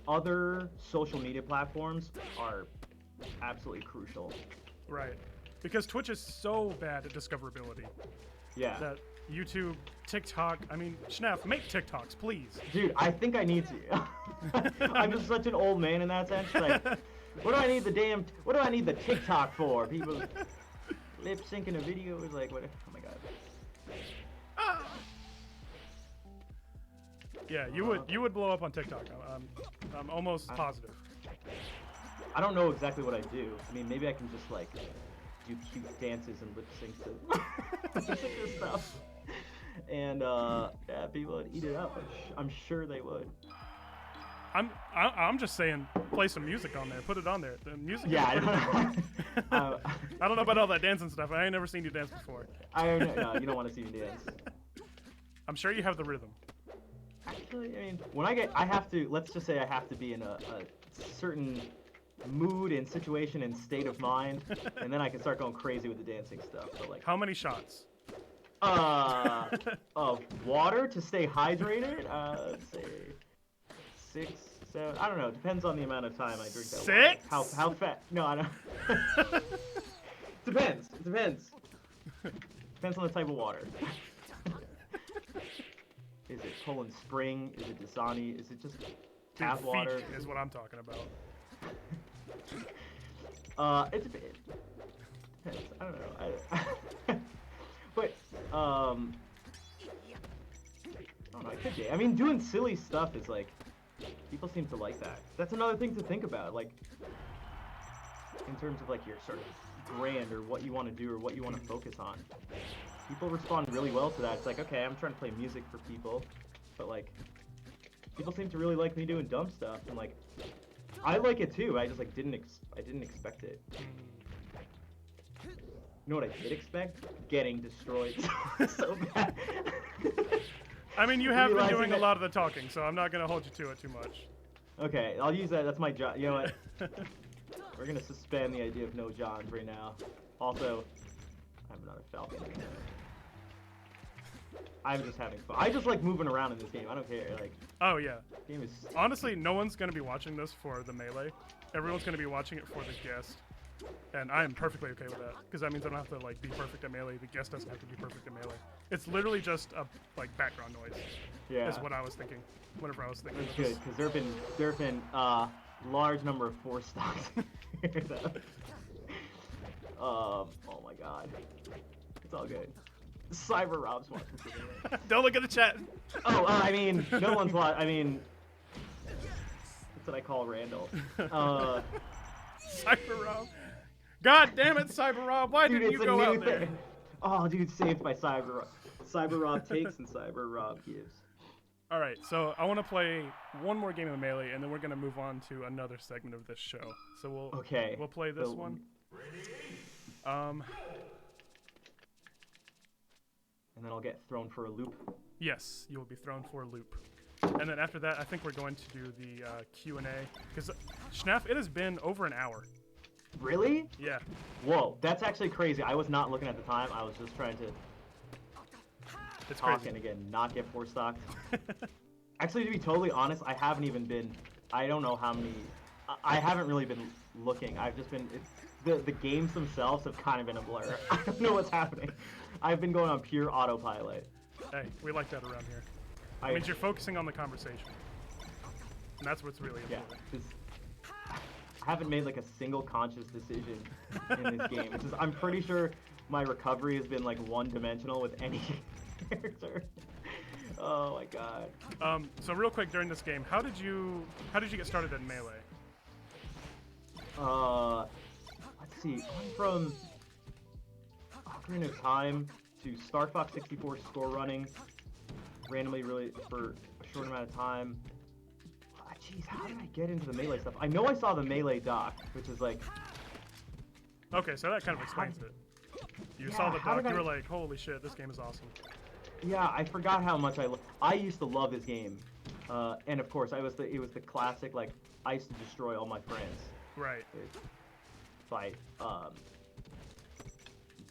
Speaker 2: other social media platforms are absolutely crucial.
Speaker 1: Right. Because Twitch is so bad at discoverability.
Speaker 2: Yeah.
Speaker 1: That YouTube, TikTok, I mean, Shnaff, make TikToks, please.
Speaker 2: Dude, I think I need to. I'm just such an old man in that sense. Like, what do I need the TikTok for? People lip syncing a video is like, what? Oh my god.
Speaker 1: Yeah, you would blow up on TikTok. I'm almost positive.
Speaker 2: I don't know exactly what I do. I mean, maybe I can just like do cute dances and lip sync to stuff. And yeah, people would eat it up. I'm sure they would.
Speaker 1: I'm just saying, play some music on there. Put it on there. The music.
Speaker 2: Yeah,
Speaker 1: I don't know about all that dancing stuff. I ain't never seen you dance before.
Speaker 2: No, you don't want to see me dance.
Speaker 1: I'm sure you have the rhythm.
Speaker 2: Actually, I mean, when I have to. Let's just say I have to be in a certain mood and situation and state of mind, and then I can start going crazy with the dancing stuff. So like,
Speaker 1: how many shots?
Speaker 2: Of water to stay hydrated. Let's say 6, 7. I don't know. Depends on the amount of time I drink that.
Speaker 1: 6?
Speaker 2: Water. How fat? No, I don't. Depends. Depends on the type of water. Is it Poland Spring? Is it Dasani? Is it just tap water?
Speaker 1: Fiji is what I'm talking about.
Speaker 2: It depends. I don't know. But I don't know. It could be. I mean, doing silly stuff is like, people seem to like that. That's another thing to think about. Like, in terms of like your sort of brand or what you want to do or what you want to focus on. People respond really well to that. It's like, okay, I'm trying to play music for people, but like, people seem to really like me doing dumb stuff, and like, I like it too. I just like didn't expect it. You know what I did expect? Getting destroyed so bad.
Speaker 1: I mean, you have been doing a lot of the talking, so I'm not gonna hold you to it too much.
Speaker 2: Okay, I'll use that. That's my job. You know what? We're gonna suspend the idea of no Johns right now. Also, I have another Falcon. I'm just having fun. I just like moving around in this game. I don't care. Like.
Speaker 1: Oh yeah.
Speaker 2: Game is.
Speaker 1: Honestly, no one's gonna be watching this for the melee. Everyone's gonna be watching it for the guest, and I am perfectly okay with that because that means I don't have to like be perfect at melee. The guest doesn't have to be perfect at melee. It's literally just a like background noise. Yeah. Is what I was thinking whenever I was thinking.
Speaker 2: That's good because there have been large number of 4 stocks. Oh my god. It's all good. Cyber Rob's watching.
Speaker 1: Don't look at the chat.
Speaker 2: Oh, I mean, no one's watching. I mean, that's what I call Randall.
Speaker 1: Cyber Rob. God damn it, Cyber Rob. Why didn't you go out there?
Speaker 2: Oh, dude, saved by Cyber Rob. Cyber Rob takes and Cyber Rob gives.
Speaker 1: All right, so I want to play one more game of Melee, and then we're gonna move on to another segment of this show. So we'll play this one.
Speaker 2: And then I'll get thrown for a loop.
Speaker 1: Yes, you will be thrown for a loop. And then after that, I think we're going to do the Q&A. Because, Shnaff, it has been over an hour.
Speaker 2: Really?
Speaker 1: Yeah.
Speaker 2: Whoa, that's actually crazy. I was not looking at the time. I was just trying to talk and again, not get 4 stocked. Actually, to be totally honest, I haven't even been, I don't know how many, I haven't really been looking. I've just been, the games themselves have kind of been a blur. I don't know what's happening. I've been going on pure autopilot.
Speaker 1: Hey, we like that around here. It means you're focusing on the conversation. And that's what's really important.
Speaker 2: Yeah, I haven't made like a single conscious decision in this game. I'm pretty sure my recovery has been like one-dimensional with any character. Oh my god.
Speaker 1: So real quick during this game, how did you get started in Melee?
Speaker 2: Let's see. I'm from Ocarina of Time to Star Fox 64 score running randomly really for a short amount of time. Jeez, how did I get into the Melee stuff? I know I saw the Melee doc, which is like...
Speaker 1: Okay, so that kind of explains it. You saw the doc, you were like, holy shit, this game is awesome.
Speaker 2: Yeah, I forgot how much I used to love this game. And of course, it was the classic, like, I used to destroy all my friends.
Speaker 1: Right.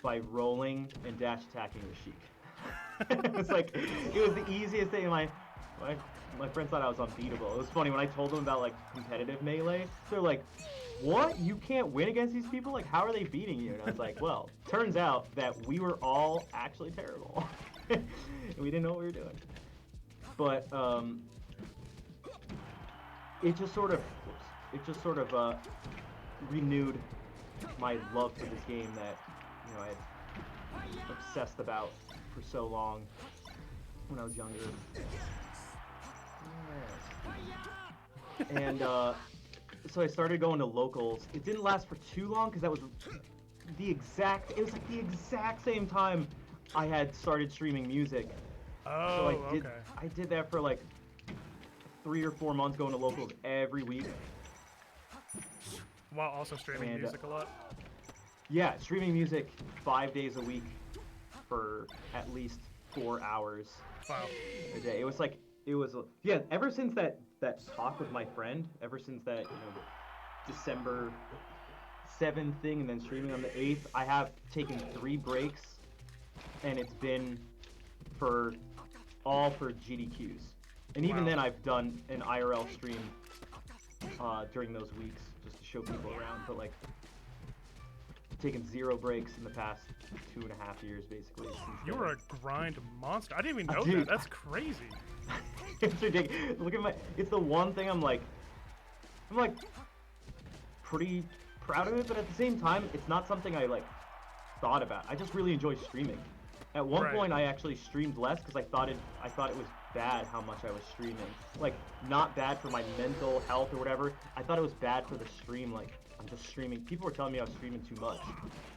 Speaker 2: By rolling and dash attacking with Sheik. It's like, it was the easiest thing. My friends thought I was unbeatable. It was funny when I told them about like competitive Melee. They're like, "What? You can't win against these people? Like, how are they beating you?" And I was like, "Well, turns out that we were all actually terrible. And we didn't know what we were doing." But it just sort of renewed my love for this game that I had obsessed about for so long when I was younger. And so I started going to locals. It didn't last for too long because that was it was like the exact same time I had started streaming music.
Speaker 1: Oh,
Speaker 2: So
Speaker 1: okay.
Speaker 2: I did that for like 3 or 4 months, going to locals every week.
Speaker 1: While also streaming music a lot?
Speaker 2: Yeah, streaming music 5 days a week for at least 4 hours
Speaker 1: Wow.
Speaker 2: a day. Yeah, ever since that talk with my friend, ever since that, December 7th thing and then streaming on the 8th, I have taken 3 breaks, and it's been for GDQs. And even then I've done an IRL stream during those weeks just to show people around, but like taken 0 breaks in the past 2.5 years basically.
Speaker 1: You were a grind monster. I didn't even know
Speaker 2: Dude.
Speaker 1: that. That's crazy.
Speaker 2: It's ridiculous. Look at it's the one thing I'm like pretty proud of it, but at the same time, it's not something I like thought about. I just really enjoy streaming. At one point, I actually streamed less because I thought it was bad how much I was streaming. Like, not bad for my mental health or whatever. I thought it was bad for the stream. Like, I'm just streaming. People were telling me I was streaming too much.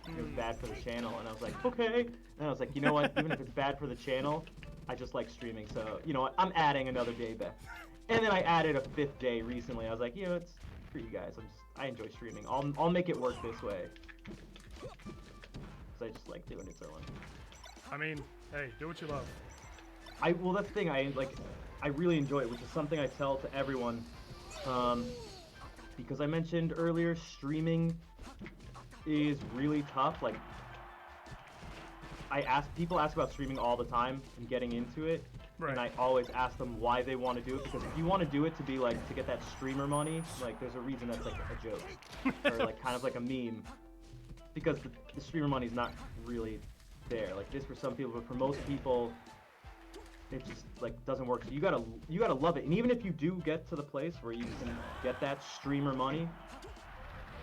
Speaker 2: It was bad for the channel, and I was like, okay. And I was like, you know what? Even if it's bad for the channel, I just like streaming. So, you know what? I'm adding another day back. And then I added a 5th day recently. I was like, you know, it's for you guys. I enjoy streaming. I'll make it work this way. Because I just like doing it so much.
Speaker 1: I mean, hey, do what you love.
Speaker 2: Well, that's the thing. I really enjoy it, which is something I tell to everyone. Because I mentioned earlier, streaming is really tough. Like, people ask about streaming all the time and getting into it, and I always ask them why they want to do it. Because if you want to do it to be like to get that streamer money, like there's a reason that's like a joke or like kind of like a meme. Because the streamer money is not really there. Like, this for some people, but for most people, it just like doesn't work. So you gotta love it. And even if you do get to the place where you can get that streamer money,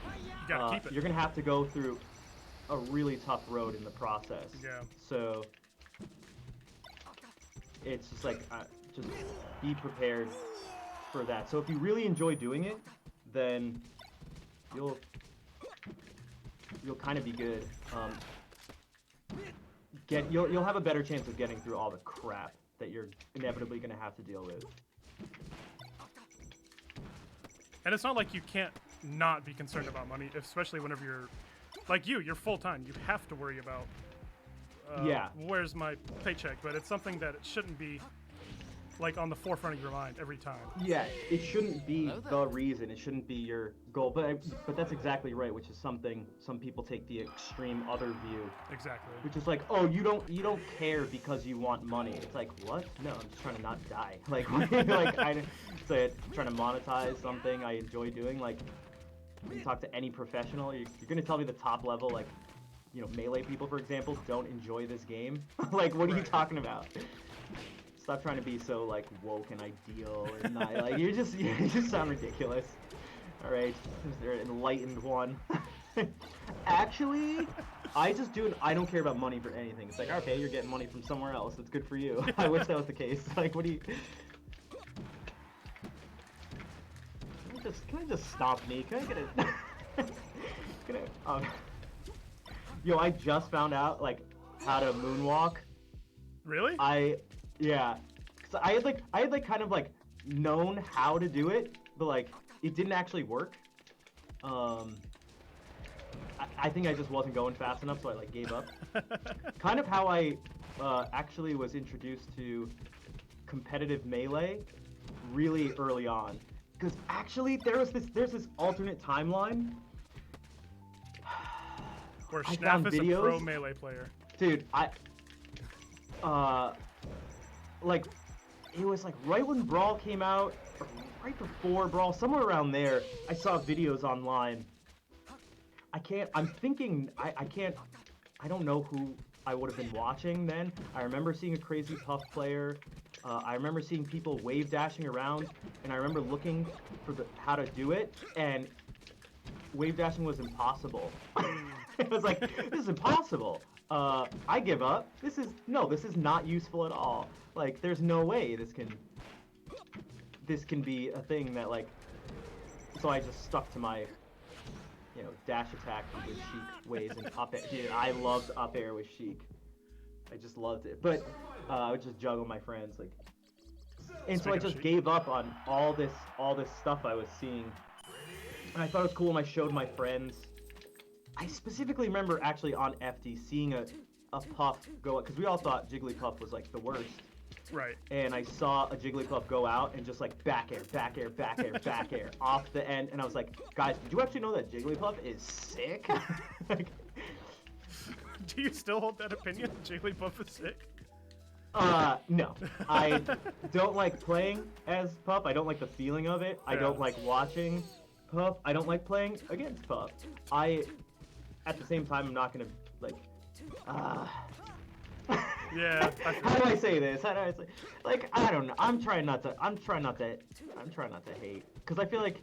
Speaker 1: You gotta keep it.
Speaker 2: you're gonna have to go through a really tough road in the process.
Speaker 1: Yeah.
Speaker 2: So it's just like just be prepared for that. So if you really enjoy doing it, then you'll kind of be good. You'll have a better chance of getting through all the crap that you're inevitably going to have to deal with.
Speaker 1: And it's not like you can't not be concerned about money, especially whenever you're like you're full-time. You have to worry about where's my paycheck, but it's something that it shouldn't be like on the forefront of your mind every time.
Speaker 2: Yeah, it shouldn't be the reason. It shouldn't be your goal. But that's exactly right, which is something some people take the extreme other view.
Speaker 1: Exactly.
Speaker 2: Which is like, oh, you don't care because you want money. It's like, what? No, I'm just trying to not die. Like, I'm trying to monetize something I enjoy doing. Like, when you talk to any professional, you're gonna tell me the top level, like, Melee people, for example, don't enjoy this game. Like, what are you talking about? Stop trying to be so like woke and ideal and not like you just sound ridiculous. All right, they're an enlightened one. Actually, I don't care about money for anything. It's like, okay, you're getting money from somewhere else. It's good for you. I wish that was the case. Like, what do you? Can I just stop me? Can I get it? Yo, I just found out like how to moonwalk.
Speaker 1: Really?
Speaker 2: Yeah, so I had kind of like known how to do it, but like it didn't actually work. I think I just wasn't going fast enough, so I like gave up. Kind of how I actually was introduced to competitive Melee really early on, because actually there's this alternate timeline
Speaker 1: where
Speaker 2: I
Speaker 1: Shnaff
Speaker 2: found
Speaker 1: is
Speaker 2: videos.
Speaker 1: a pro Melee player.
Speaker 2: Dude, like, it was like right when Brawl came out, or right before Brawl, somewhere around there, I saw videos online. I don't know who I would have been watching then. I remember seeing a Crazy Tough player. I remember seeing people wave dashing around, and I remember looking for how to do it, and wave dashing was impossible. It was like, this is impossible. I give up. This is not useful at all. Like, there's no way this can this can be a thing that like. So I just stuck to my, dash attack with Sheik ways and up air. Dude, I loved up air with Sheik. I just loved it. But I would just juggle my friends like. And so I just gave up on all this stuff I was seeing. And I thought it was cool when I showed my friends. I specifically remember actually on FD seeing a Puff go up, because we all thought Jigglypuff was like the worst.
Speaker 1: Right.
Speaker 2: And I saw a Jigglypuff go out and just like back air, back air, back air, back air off the end. And I was like, guys, did you actually know that Jigglypuff is sick? Like,
Speaker 1: do you still hold that opinion? Jigglypuff is sick?
Speaker 2: No. I don't like playing as Puff. I don't like the feeling of it. I don't like watching Puff. I don't like playing against Puff. At the same time, I'm not gonna like.
Speaker 1: Yeah.
Speaker 2: How do I say this? How do I say? Like, I don't know. I'm trying not to hate, because I feel like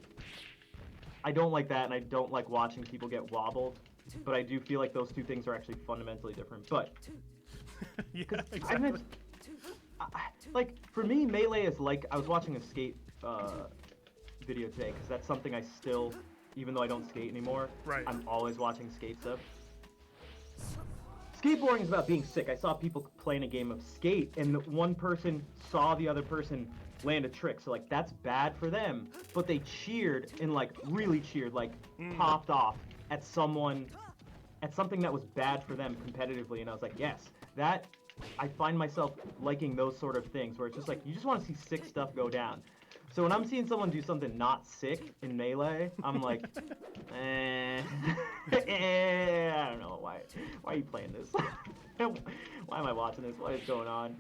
Speaker 2: I don't like that, and I don't like watching people get wobbled. But I do feel like those two things are actually fundamentally different. But
Speaker 1: yeah, exactly.
Speaker 2: Like for me, Melee is like, I was watching a skate video today, because that's something I still, even though I don't skate anymore,
Speaker 1: right.
Speaker 2: I'm always watching skate stuff. Skateboarding is about being sick. I saw people playing a game of skate, and one person saw the other person land a trick, so like that's bad for them. But they cheered and like really cheered, like popped off at something that was bad for them competitively, and I was like, yes, that. I find myself liking those sort of things where it's just like you just want to see sick stuff go down. So when I'm seeing someone do something not sick in Melee, I'm like, I don't know why are you playing this? Why am I watching this? What is going on?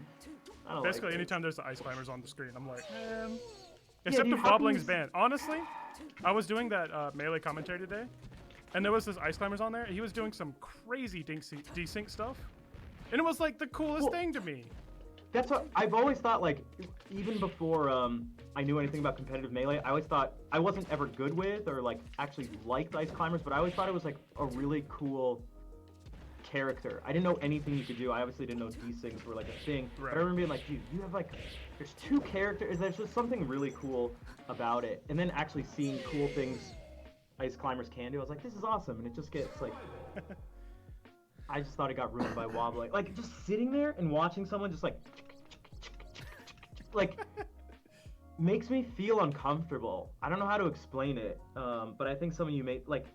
Speaker 2: I don't
Speaker 1: Basically,
Speaker 2: like
Speaker 1: anytime there's the ice climbers on the screen, I'm like, except
Speaker 2: dude,
Speaker 1: if wobbling's banned. Honestly, I was doing that Melee commentary today, and there was this ice climbers on there, and he was doing some crazy desync stuff. And it was like the coolest thing to me.
Speaker 2: That's what I've always thought, like, even before I knew anything about competitive Melee, I always thought I wasn't ever good with or like actually liked ice climbers, but I always thought it was like a really cool character. I didn't know anything you could do. I obviously didn't know desyncs were like a thing.
Speaker 1: Right.
Speaker 2: But I remember being like, dude, you have like, there's two characters, there's just something really cool about it. And then actually seeing cool things ice climbers can do, I was like, this is awesome. And it just gets like... I just thought it got ruined by wobbling. Like, just sitting there and watching someone just like, makes me feel uncomfortable. I don't know how to explain it, but I think some of you may, like,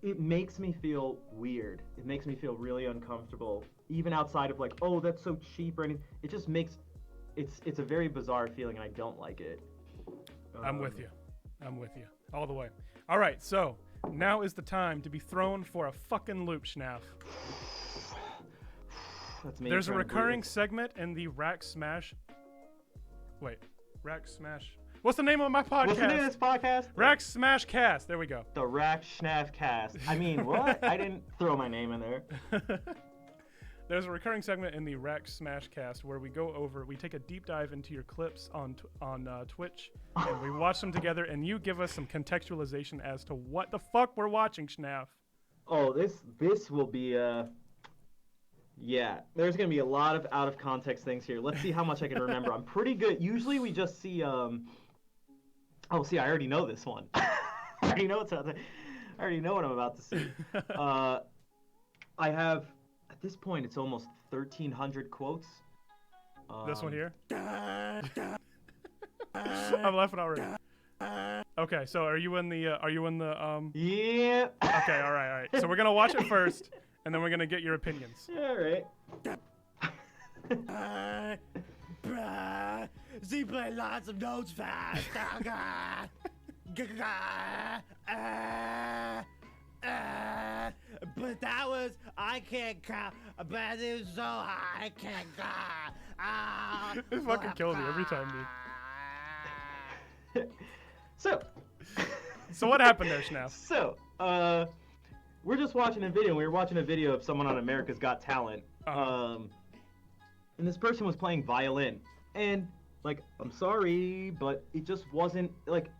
Speaker 2: it makes me feel weird. It makes me feel really uncomfortable, even outside of like, oh, that's so cheap or anything. It just makes, it's a very bizarre feeling, and I don't like it.
Speaker 1: I'm with you. I'm with you. All the way. All right, so... now is the time to be thrown for a fucking loop, Shnaff. There's a recurring segment in the Rax Smash. Wait, Rax Smash. What's the name of my podcast?
Speaker 2: What's the name of this podcast?
Speaker 1: Rax Smash Cast. There we go.
Speaker 2: The Rax Smash Cast. I mean, what? I didn't throw my name in there.
Speaker 1: There's a recurring segment in the Rax Smash Cast where we take a deep dive into your clips on Twitch, and we watch them together, and you give us some contextualization as to what the fuck we're watching, Shnaff.
Speaker 2: Oh, this will be yeah, there's gonna be a lot of out of context things here. Let's see how much I can remember. I'm pretty good. Usually we just see oh, see, I already know this one. I already know what I'm about to see. I have. At this point, it's almost 1,300 quotes.
Speaker 1: This one here? I'm laughing already. Okay, so are you in the
Speaker 2: Yeah.
Speaker 1: Okay, all right. So we're gonna watch it first, and then we're gonna get your opinions.
Speaker 2: All right.
Speaker 3: She played lots of notes fast. But that was, I can't count, but it was so high, I can't count.
Speaker 1: It fucking kills me every time, dude. So what happened there, Shnaff?
Speaker 2: So, we're just watching a video. We were watching a video of someone on America's Got Talent. And this person was playing violin. And, like, I'm sorry, but it just wasn't, like,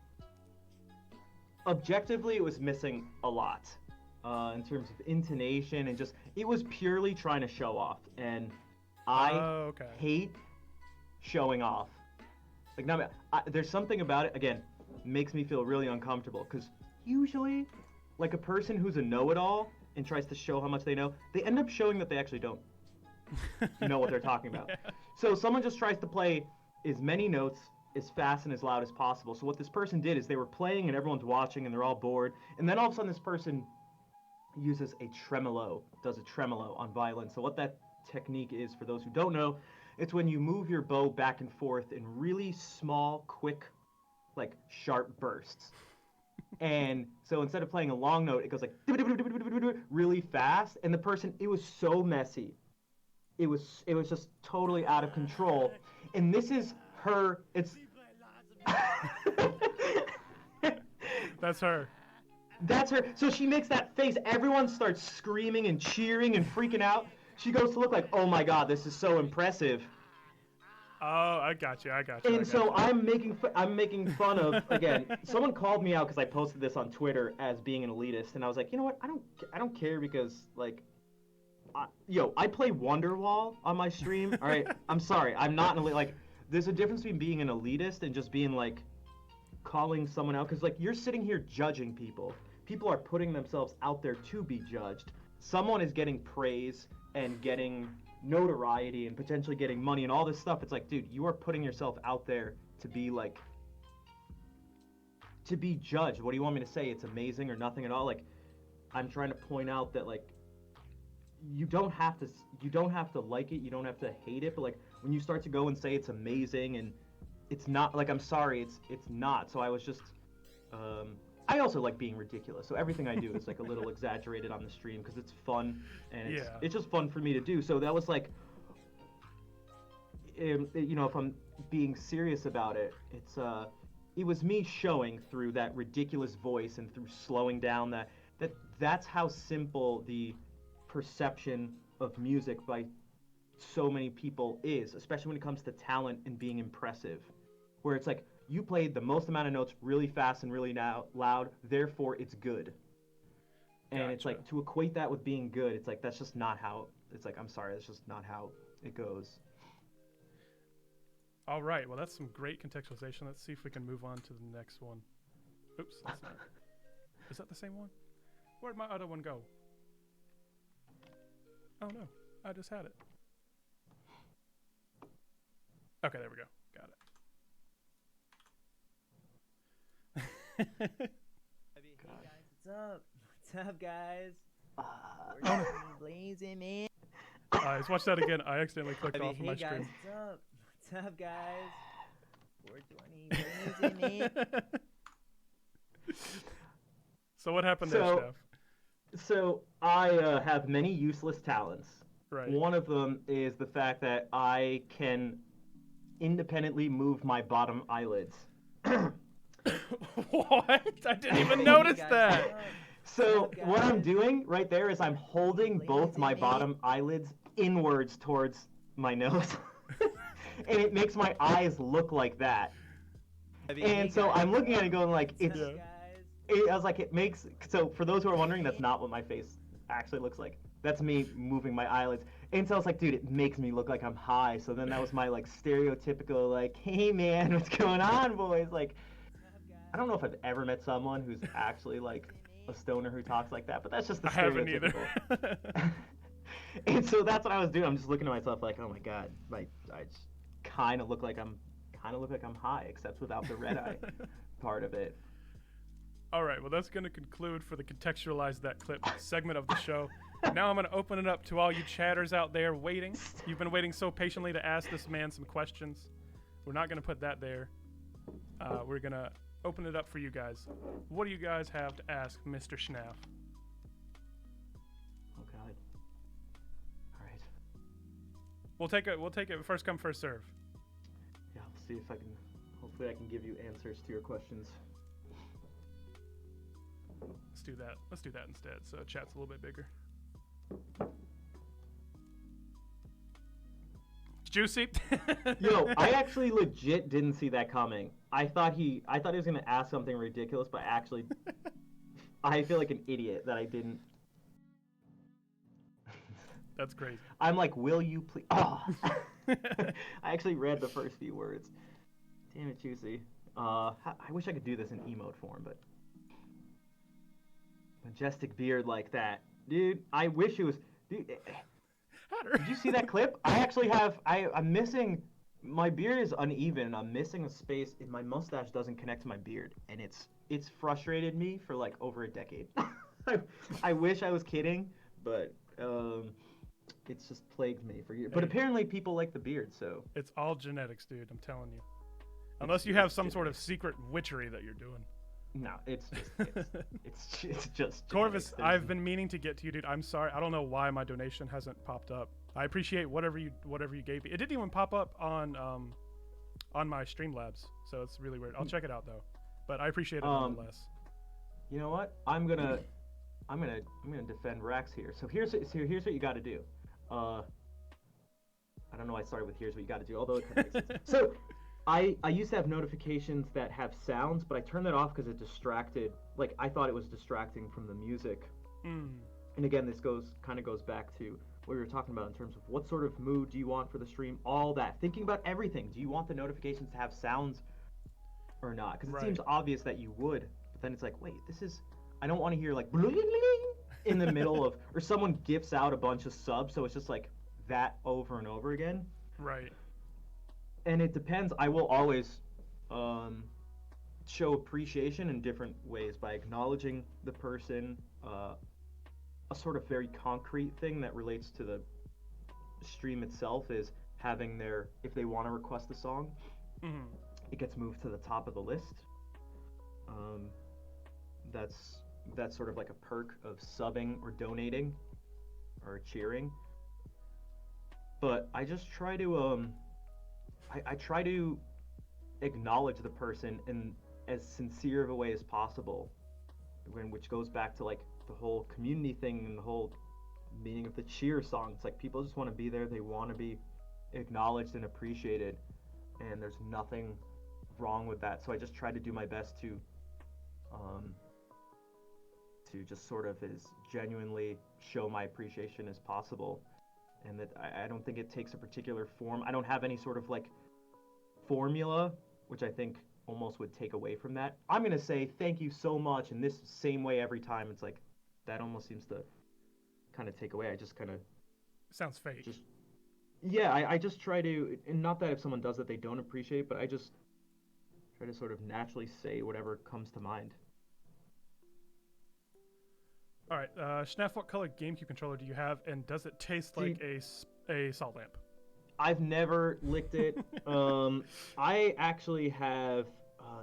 Speaker 2: objectively, it was missing a lot. In terms of intonation and just, it was purely trying to show off. And I hate showing off. Like, not, there's something about it, again, makes me feel really uncomfortable. Because usually, like, a person who's a know-it-all and tries to show how much they know, they end up showing that they actually don't know what they're talking about.
Speaker 1: Yeah.
Speaker 2: So someone just tries to play as many notes as fast and as loud as possible. So what this person did is they were playing and everyone's watching and they're all bored. And then all of a sudden this person uses a tremolo, does a tremolo on violin. So what that technique is, for those who don't know, it's when you move your bow back and forth in really small, quick, like sharp bursts. And so instead of playing a long note, it goes like really fast. And the person, it was so messy. It was just totally out of control. And this is her, it's
Speaker 1: That's her.
Speaker 2: That's her. So she makes that face. Everyone starts screaming and cheering and freaking out. She goes to look like, oh my god, this is so impressive.
Speaker 1: Oh, I got you.
Speaker 2: And so I'm making fun of, again, someone called me out because I posted this on Twitter as being an elitist, and I was like, you know what? I don't care because, like, I play Wonderwall on my stream. All right, I'm sorry, I'm not an elite. Like, there's a difference between being an elitist and just being like calling someone out, because like you're sitting here judging people. People are putting themselves out there to be judged. Someone is getting praise and getting notoriety and potentially getting money and all this stuff. It's like, dude, you are putting yourself out there to be like, to be judged. What do you want me to say? It's amazing or nothing at all? Like, I'm trying to point out that, like, you don't have to like it, you don't have to hate it, but like when you start to go and say it's amazing and it's not, like, I'm sorry, it's not. So I was just I also like being ridiculous, so everything I do is like a little exaggerated on the stream because it's fun and it's just fun for me to do. So that was like, you know, if I'm being serious about it, it was me showing through that ridiculous voice and through slowing down that's how simple the perception of music by so many people is, especially when it comes to talent and being impressive, where it's like, you played the most amount of notes really fast and really loud, therefore it's good. And
Speaker 1: Gotcha.
Speaker 2: It's like, to equate that with being good, it's like, that's just not how, it's like, I'm sorry, that's just not how it goes.
Speaker 1: All right. Well, that's some great contextualization. Let's see if we can move on to the next one. Oops. That's not. Is that the same one? Where'd my other one go? Oh no, I just had it. Okay, there we go. Got it.
Speaker 3: Hey guys, what's up? What's up, guys? We're blazing, man.
Speaker 1: Let's watch that again. I accidentally clicked off of my
Speaker 3: Hey guys,
Speaker 1: stream.
Speaker 3: what's up? What's up, guys? 420 blazing, man.
Speaker 1: So what happened there, Steph?
Speaker 2: So I have many useless talents.
Speaker 1: Right.
Speaker 2: One of them is the fact that I can independently move my bottom eyelids.
Speaker 1: What? I didn't even notice that.
Speaker 2: So what I'm doing right there is I'm holding both my bottom eyelids inwards towards my nose. And it makes my eyes look like that. And so I'm looking at it going like, it's... I was like, it makes... So for those who are wondering, that's not what my face actually looks like. That's me moving my eyelids. And so I was like, dude, it makes me look like I'm high. So then that was my, like, stereotypical, like, hey, man, what's going on, boys? Like, I don't know if I've ever met someone who's actually, like, a stoner who talks like that, but that's just the stereotypical.
Speaker 1: I haven't either.
Speaker 2: And so that's what I was doing. I'm just looking at myself like, oh my god, I just kind of look like I'm high, except without the red eye part of it.
Speaker 1: All right, well, that's going to conclude for the Contextualize That Clip segment of the show. Now I'm going to open it up to all you chatters out there waiting. You've been waiting so patiently to ask this man some questions. We're not going to put that there. We're going to open it up for you guys. What do you guys have to ask Mr. Shnaff?
Speaker 2: Oh god. All right.
Speaker 1: We'll take it first come, first serve.
Speaker 2: Yeah, I'll see if I can. Hopefully, I can give you answers to your questions.
Speaker 1: Let's do that. Let's do that instead, so chat's a little bit bigger. Juicy.
Speaker 2: Yo, I actually legit didn't see that coming. I thought he was gonna ask something ridiculous, but I feel like an idiot that I didn't.
Speaker 1: That's crazy.
Speaker 2: I'm like, will you please? Oh. I actually read the first few words. Damn it, Juicy. I wish I could do this in emote form, but majestic beard like that, dude. I wish it was. Dude, did you see that clip? I actually have. I'm missing. My beard is uneven. I'm missing a space, and my mustache doesn't connect to my beard, and it's frustrated me for like over a decade. I wish I was kidding, but it's just plagued me for years. But apparently people like the beard, so
Speaker 1: It's all genetics, dude. I'm telling you. Unless you have some sort of secret witchery that you're doing.
Speaker 2: no, it's just
Speaker 1: Corvus,
Speaker 2: genetics.
Speaker 1: I've been meaning to get to you, dude. I'm sorry. I don't know why my donation hasn't popped up. I appreciate whatever you gave me. It didn't even pop up on my Streamlabs, so it's really weird. I'll check it out though. But I appreciate it nonetheless.
Speaker 2: You know what? I'm gonna defend Rax here. So here's what you got to do. I don't know why I started with here's what you got to do, although it kind of makes sense. So I used to have notifications that have sounds, but I turned that off because it distracted. Like I thought it was distracting from the music. And again, this kind of goes back to what we were talking about in terms of what sort of mood do you want for the stream, all that. Thinking about everything. Do you want the notifications to have sounds or not? Because it seems obvious that you would, but then it's like, wait, I don't want to hear like in the middle of, or someone gifts out a bunch of subs, so it's just like that over and over again.
Speaker 1: Right.
Speaker 2: And it depends. I will always show appreciation in different ways by acknowledging the person, a sort of very concrete thing that relates to the stream itself is having if they want to request a song, it gets moved to the top of the list. That's sort of like a perk of subbing or donating or cheering. But I just try to I try to acknowledge the person in as sincere of a way as possible, which goes back to like the whole community thing and the whole meaning of the cheer song. It's like people just want to be there, they want to be acknowledged and appreciated, and there's nothing wrong with that. So I just try to do my best to just sort of as genuinely show my appreciation as possible, and that I don't think it takes a particular form. I don't have any sort of like formula, which I think almost would take away from that. I'm gonna say thank you so much in this same way every time. It's like that almost seems to kind of take away. I just kind of
Speaker 1: sounds fake.
Speaker 2: I just try to, and not that if someone does it they don't appreciate, but I just try to sort of naturally say whatever comes to mind.
Speaker 1: All right, Schnaff, what color GameCube controller do you have, and does it taste like a salt lamp?
Speaker 2: I've never licked it. I actually have.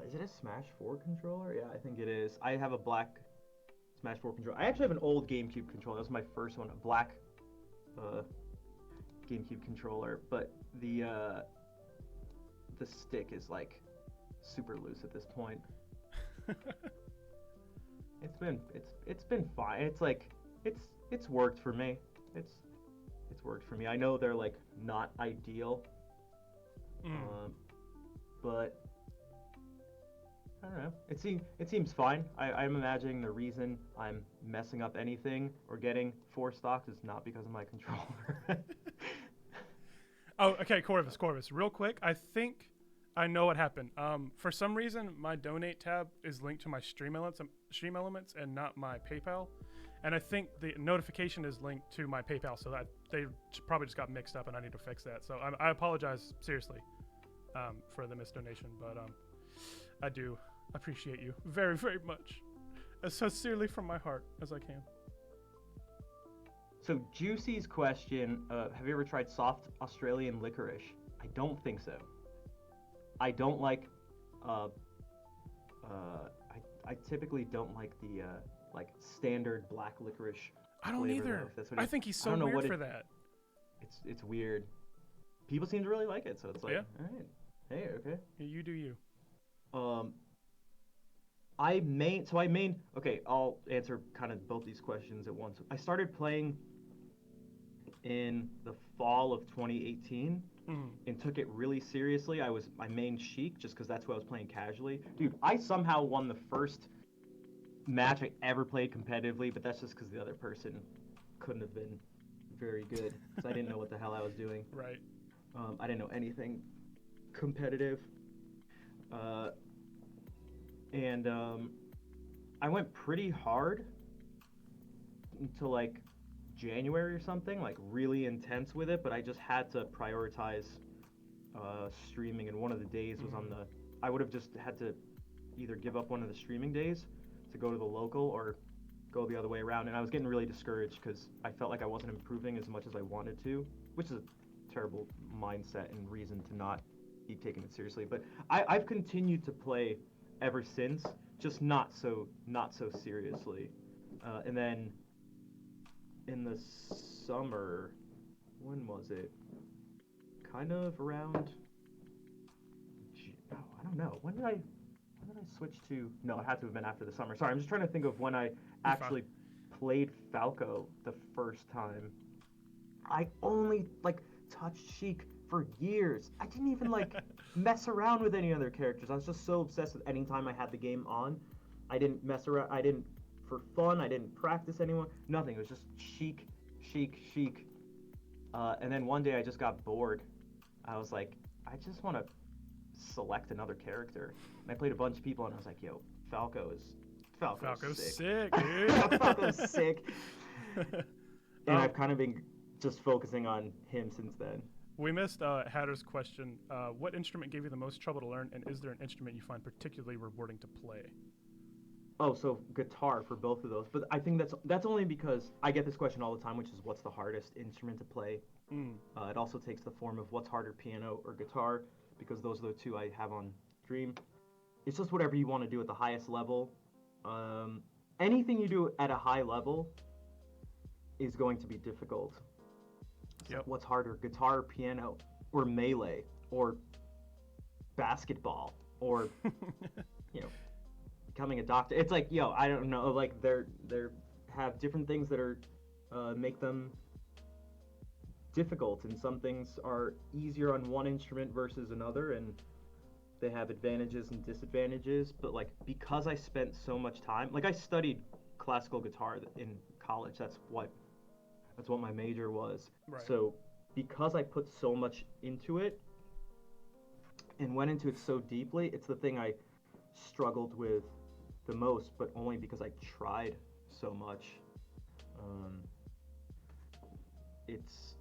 Speaker 2: Is it a Smash 4 controller? Yeah, I think it is. I have a black Smash 4 controller. I actually have an old GameCube controller. That was my first one, a black GameCube controller. But the stick is like super loose at this point. It's been fine. It's like it's worked for me. It's worked for me. I know they're like not ideal, but I don't know. It seems fine. I'm imagining the reason I'm messing up anything or getting 4 stocks is not because of my controller.
Speaker 1: Oh, okay, Corvus, real quick. I think I know what happened. For some reason, my donate tab is linked to my Stream Elements and not my PayPal. And I think the notification is linked to my PayPal, so that they probably just got mixed up, and I need to fix that. So I apologize seriously for the missed donation, but I do appreciate you very, very much, as sincerely from my heart as I can.
Speaker 2: So Juicy's question: have you ever tried soft Australian licorice? I don't think so. I don't like. I typically don't like the like standard black licorice.
Speaker 1: I don't either. I think he's so weird for that.
Speaker 2: It's weird. People seem to really like it, so it's like, all right, hey, okay.
Speaker 1: You do you.
Speaker 2: Okay, I'll answer kind of both these questions at once. I started playing in the fall of 2018 and took it really seriously. I mained Sheik just because that's who I was playing casually. Dude, I somehow won the first match I ever played competitively, but that's just because the other person couldn't have been very good, because I didn't know what the hell I was doing.
Speaker 1: Right.
Speaker 2: I didn't know anything competitive. And I went pretty hard until like January or something, like really intense with it, but I just had to prioritize streaming, and one of the days was on the, I would have just had to either give up one of the streaming days to go to the local or go the other way around, and I was getting really discouraged because I felt like I wasn't improving as much as I wanted to, which is a terrible mindset and reason to not be taking it seriously. But I've continued to play ever since, just not so seriously. And then in the summer, when was it? Kind of around, I don't know. When did I switch to? No, it had to have been after the summer. Sorry, I'm just trying to think of when I actually played Falco the first time. I only like touched Sheik for years. I didn't even like mess around with any other characters. I was just so obsessed with any time I had the game on. I didn't mess around. I didn't for fun. I didn't practice anyone. Nothing. It was just Sheik. And then one day I just got bored. I was like, I just want to select another character. And I played a bunch of people, and I was like, yo, Falco's
Speaker 1: sick, dude.
Speaker 2: Falco's sick. And I've kind of been just focusing on him since then.
Speaker 1: We missed Hatter's question. What instrument gave you the most trouble to learn, and is there an instrument you find particularly rewarding to play?
Speaker 2: Oh, so guitar for both of those. But I think that's only because I get this question all the time, which is what's the hardest instrument to play? It also takes the form of what's harder, piano or guitar, because those are the two I have on stream. It's just whatever you want to do at the highest level. Anything you do at a high level is going to be difficult.
Speaker 1: Yep.
Speaker 2: What's harder, guitar, piano, or melee, or basketball, or becoming a doctor? It's like, I don't know. Like they're have different things that are make them difficult, and some things are easier on one instrument versus another, and they have advantages and disadvantages. But like, because I spent so much time, like I studied classical guitar in college. That's what my major was.
Speaker 1: Right.
Speaker 2: So because I put so much into it and went into it so deeply, it's the thing I struggled with the most, but only because I tried so much.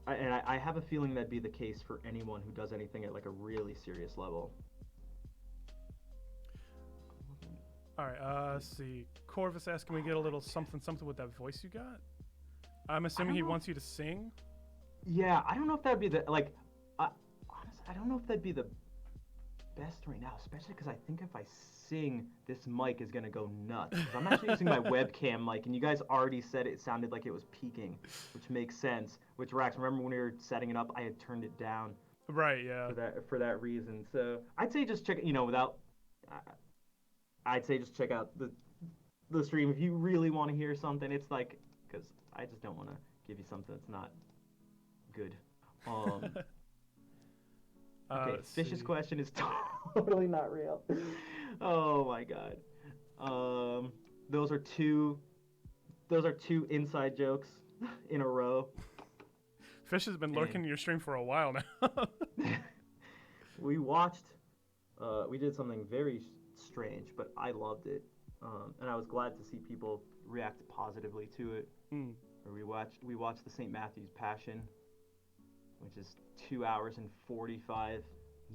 Speaker 2: I have a feeling that'd be the case for anyone who does anything at like a really serious level.
Speaker 1: All right, let's see. Corvus asked, can we get a little something with that voice you got? I'm assuming he wants you to sing?
Speaker 2: Yeah, I don't know if that'd be the, like, honestly, I don't know if that'd be the best right now, especially because I think if I sing, this mic is going to go nuts. 'Cause I'm actually using my webcam mic, and you guys already said it sounded like it was peaking, which makes sense. Which, Rax, remember when we were setting it up, I had turned it down.
Speaker 1: Right, yeah.
Speaker 2: For that reason. So I'd say just check, I'd say just check out the stream if you really want to hear something. It's like, because I just don't want to give you something that's not good. Okay, Fish's question is totally not real. Oh my god. Those are two inside jokes in a row.
Speaker 1: Fish has been lurking in your stream for a while now.
Speaker 2: We did something very strange, but I loved it. And I was glad to see people react positively to it. Or we watched the St. Matthew's Passion, which is 2 hours and 45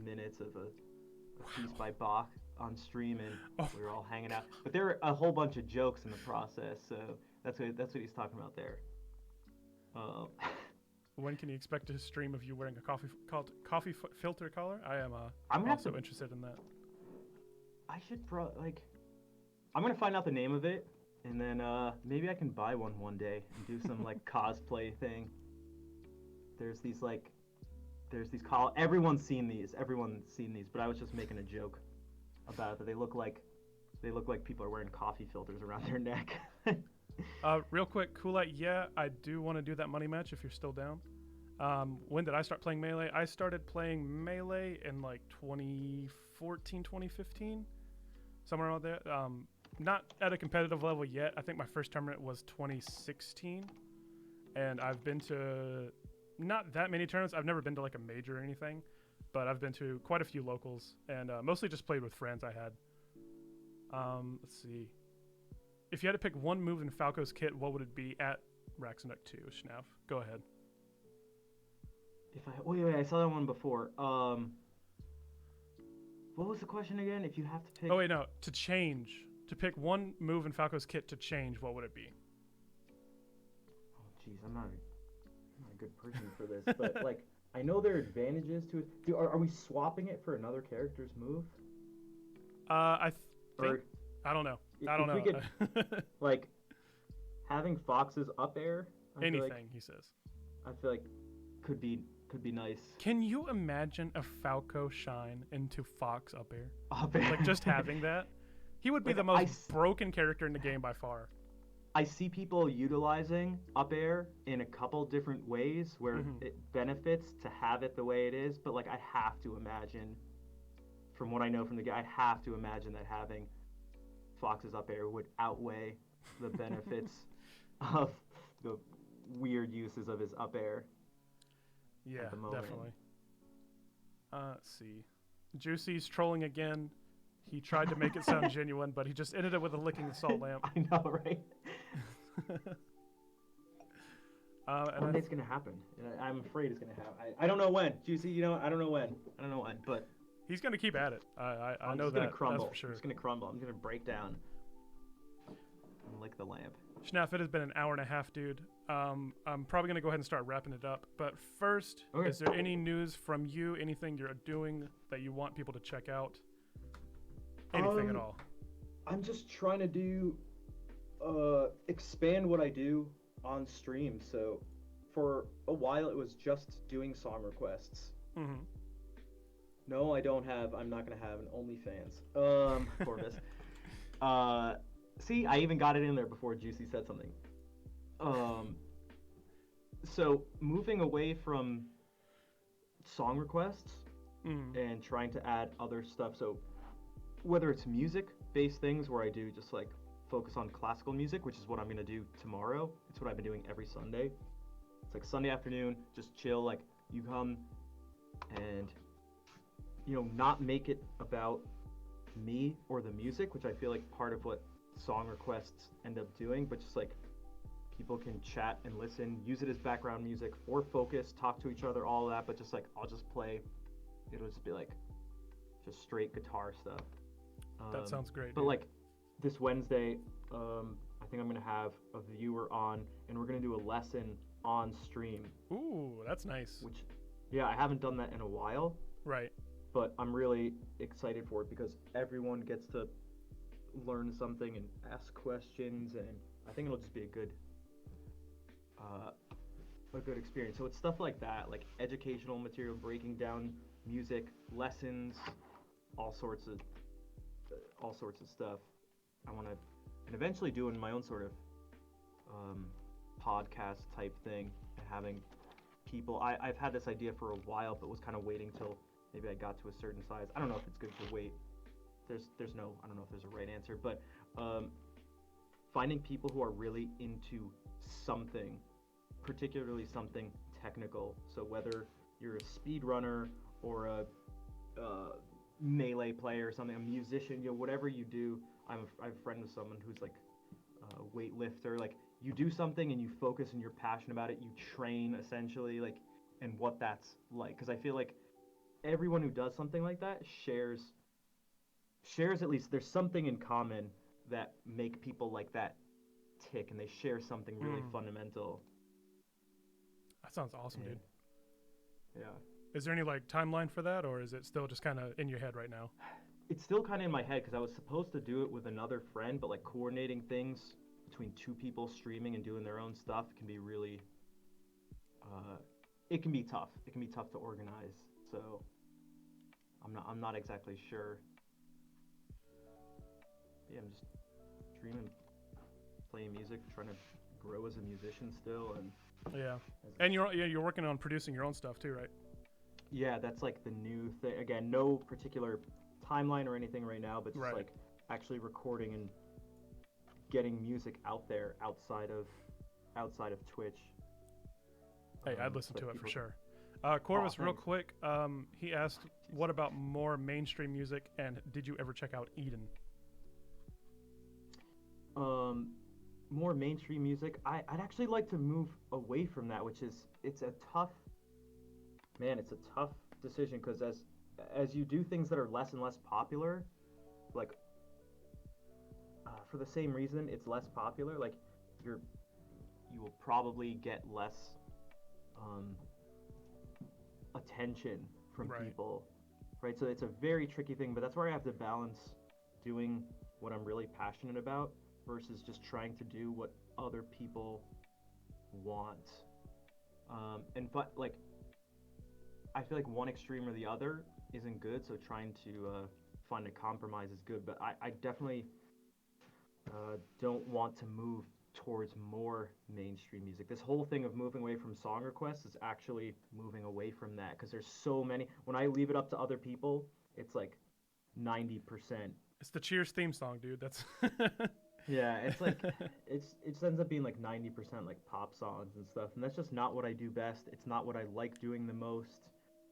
Speaker 2: minutes of a piece by Bach on stream, and we were all hanging out. But there were a whole bunch of jokes in the process, so that's what he's talking about there.
Speaker 1: When can you expect a stream of you wearing a coffee filter collar? I am
Speaker 2: I'm
Speaker 1: also interested in that.
Speaker 2: I should I'm gonna find out the name of it, and then maybe I can buy one day and do some like cosplay thing. There's these everyone's seen these, but I was just making a joke about it, that they look like people are wearing coffee filters around their neck.
Speaker 1: Real quick, Koolite, yeah, I do want to do that money match if you're still down. When did I start playing Melee? I started playing Melee in like 2014, 2015, somewhere around there. Not at a competitive level yet. I think my first tournament was 2016, and I've been to not that many tournaments. I've never been to like a major or anything, but I've been to quite a few locals, and mostly just played with friends I had. Let's see. If you had to pick one move in Falco's kit, what would it be at Rax Smash 2? Shnaff, go ahead.
Speaker 2: Wait, I saw that one before. What was the question again? If you have to pick...
Speaker 1: Oh wait, no. To pick one move in Falco's kit to change, what would it be?
Speaker 2: Oh jeez, I'm not a good person for this, but like, I know there are advantages to it. Are we swapping it for another character's move?
Speaker 1: I don't know. I don't know.
Speaker 2: We could, like, having Fox's up air.
Speaker 1: Anything, he says.
Speaker 2: I feel like could be nice.
Speaker 1: Can you imagine a Falco shine into Fox up air?
Speaker 2: Up air.
Speaker 1: Like, just having that? He would be the most broken character in the game by far.
Speaker 2: I see people utilizing up air in a couple different ways where it benefits to have it the way it is, but like, I have to imagine, from what I know from the game, I have to imagine that having Fox's up air would outweigh the benefits of the weird uses of his up air.
Speaker 1: Yeah, definitely. Let's see. Juicy's trolling again. He tried to make it sound genuine, but he just ended it with a licking the salt lamp.
Speaker 2: I know, right?
Speaker 1: One
Speaker 2: day's gonna happen. I'm afraid it's gonna happen. I don't know when. Juicy, you know, I don't know when. But
Speaker 1: he's gonna keep at it. I know that.
Speaker 2: Gonna crumble.
Speaker 1: That's for sure.
Speaker 2: It's gonna crumble. I'm gonna break down and lick the lamp.
Speaker 1: Shnaff, it has been an hour and a half, dude. I'm probably gonna go ahead and start wrapping it up. But first, is there any news from you? Anything you're doing that you want people to check out? Anything at all?
Speaker 2: I'm just trying to do expand what I do on stream. So for a while it was just doing song requests. No, I'm not gonna have an OnlyFans. Corvus. See, I even got it in there before Juicy said something. So moving away from song requests and trying to add other stuff. So whether it's music-based things where I do just like focus on classical music, which is what I'm gonna do tomorrow. It's what I've been doing every Sunday. It's like Sunday afternoon, just chill. Like, you come and, you know, not make it about me or the music, which I feel like part of what song requests end up doing, but just like people can chat and listen, use it as background music or focus, talk to each other, all of that, but just like, I'll just play, it'll just be like just straight guitar stuff.
Speaker 1: That sounds great.
Speaker 2: But
Speaker 1: dude.
Speaker 2: like this Wednesday, I think I'm gonna have a viewer on, and we're gonna do a lesson on stream.
Speaker 1: Ooh, that's nice.
Speaker 2: Which, yeah, I haven't done that in a while.
Speaker 1: Right.
Speaker 2: But I'm really excited for it because everyone gets to learn something and ask questions, and I think it'll just be a good experience. So it's stuff like that, like educational material, breaking down music, lessons, all sorts of stuff. I want to, and eventually doing my own sort of podcast type thing and having people. I've had this idea for a while, but was kind of waiting till maybe I got to a certain size. I don't know if it's good to wait. I don't know if there's a right answer, but finding people who are really into something, particularly something technical. So whether you're a speedrunner or a melee player or something, a musician, you know, whatever you do. I'm a friend with someone who's like a weightlifter. Like, you do something and you focus and you're passionate about it. You train essentially, like, and what that's like. Because I feel like everyone who does something like that shares at least there's something in common that make people like that tick, and they share something really fundamental.
Speaker 1: That sounds awesome, dude.
Speaker 2: Yeah.
Speaker 1: Is there any like timeline for that, or is it still just kind of in your head right now?
Speaker 2: It's still kind of in my head because I was supposed to do it with another friend, but like coordinating things between two people streaming and doing their own stuff can be really, it can be tough. It can be tough to organize. So I'm not exactly sure. Yeah, I'm just streaming, playing music, trying to grow as a musician still, and
Speaker 1: and you're working on producing your own stuff too, right?
Speaker 2: Yeah, that's like the new thing. Again, no particular timeline or anything right now, but just like actually recording and getting music out there outside of Twitch.
Speaker 1: Hey, I'd listen to it for sure. Corvus, real
Speaker 2: thanks.
Speaker 1: quick, he asked, what about more mainstream music, and did you ever check out Eden?
Speaker 2: More mainstream music. I'd actually like to move away from that, which is it's a tough decision because as you do things that are less and less popular, like for the same reason it's less popular, like you will probably get less attention from people, right? So it's a very tricky thing, but that's where I have to balance doing what I'm really passionate about versus just trying to do what other people want. But like I feel like one extreme or the other isn't good, so trying to find a compromise is good. But I definitely don't want to move towards more mainstream music. This whole thing of moving away from song requests is actually moving away from that because there's so many. When I leave it up to other people, it's like 90%.
Speaker 1: It's the Cheers theme song, dude. That's
Speaker 2: Yeah, it's like it ends up being like 90% like pop songs and stuff, and that's just not what I do best. It's not what I like doing the most.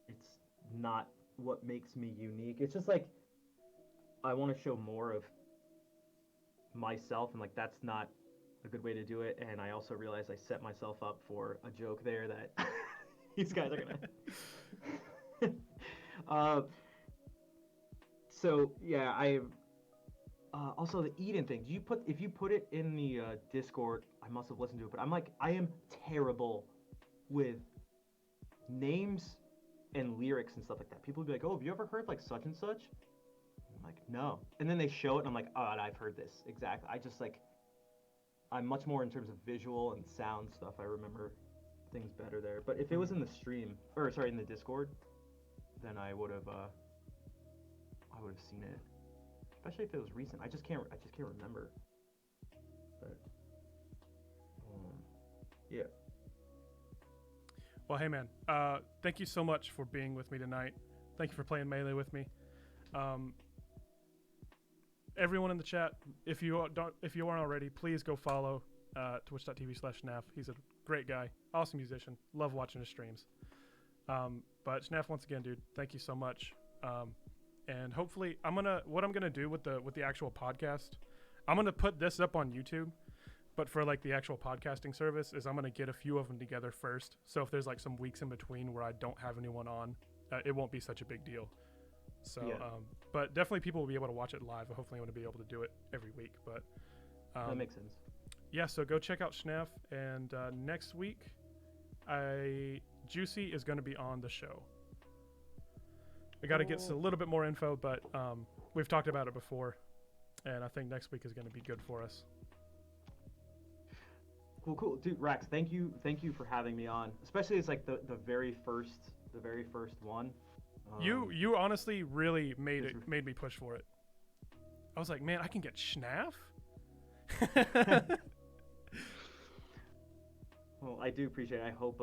Speaker 2: It's not what makes me unique. It's just like I want to show more of myself, and like that's not a good way to do it. And I also realize I set myself up for a joke there that these guys are gonna. So yeah, I. Also, the Eden thing. If you put it in the Discord, I must have listened to it, but I am terrible with names and lyrics and stuff like that. People will be like, "Oh, have you ever heard like such and such?" I'm like, "No," and then they show it, and I'm like, "Oh, I've heard this exactly." I just like, I'm much more in terms of visual and sound stuff. I remember things better there. But if it was in the stream, or sorry, in the Discord, then I would have seen it. Especially if it was recent. I just can't remember. But yeah.
Speaker 1: Well, hey man, thank you so much for being with me tonight. Thank you for playing Melee with me. Everyone in the chat, if you aren't already, please go follow twitch.tv/Shnaff. He's a great guy, awesome musician. Love watching his streams. But Shnaff, once again, dude, thank you so much. And hopefully, what I'm gonna do with the actual podcast, I'm gonna put this up on YouTube. But for like the actual podcasting service, is I'm gonna get a few of them together first. So if there's like some weeks in between where I don't have anyone on, it won't be such a big deal. So, yeah. But definitely people will be able to watch it live. Hopefully, I'm gonna be able to do it every week. But
Speaker 2: that makes sense.
Speaker 1: Yeah. So go check out Shnaff, and next week, Juicy is gonna be on the show. I got to get a little bit more info, but we've talked about it before, and I think next week is going to be good for us.
Speaker 2: Cool, dude. Rax, thank you for having me on. Especially it's like the very first one.
Speaker 1: You honestly really made me push for it. I was like, man, I can get Shnaff.
Speaker 2: Well, I do appreciate it. I hope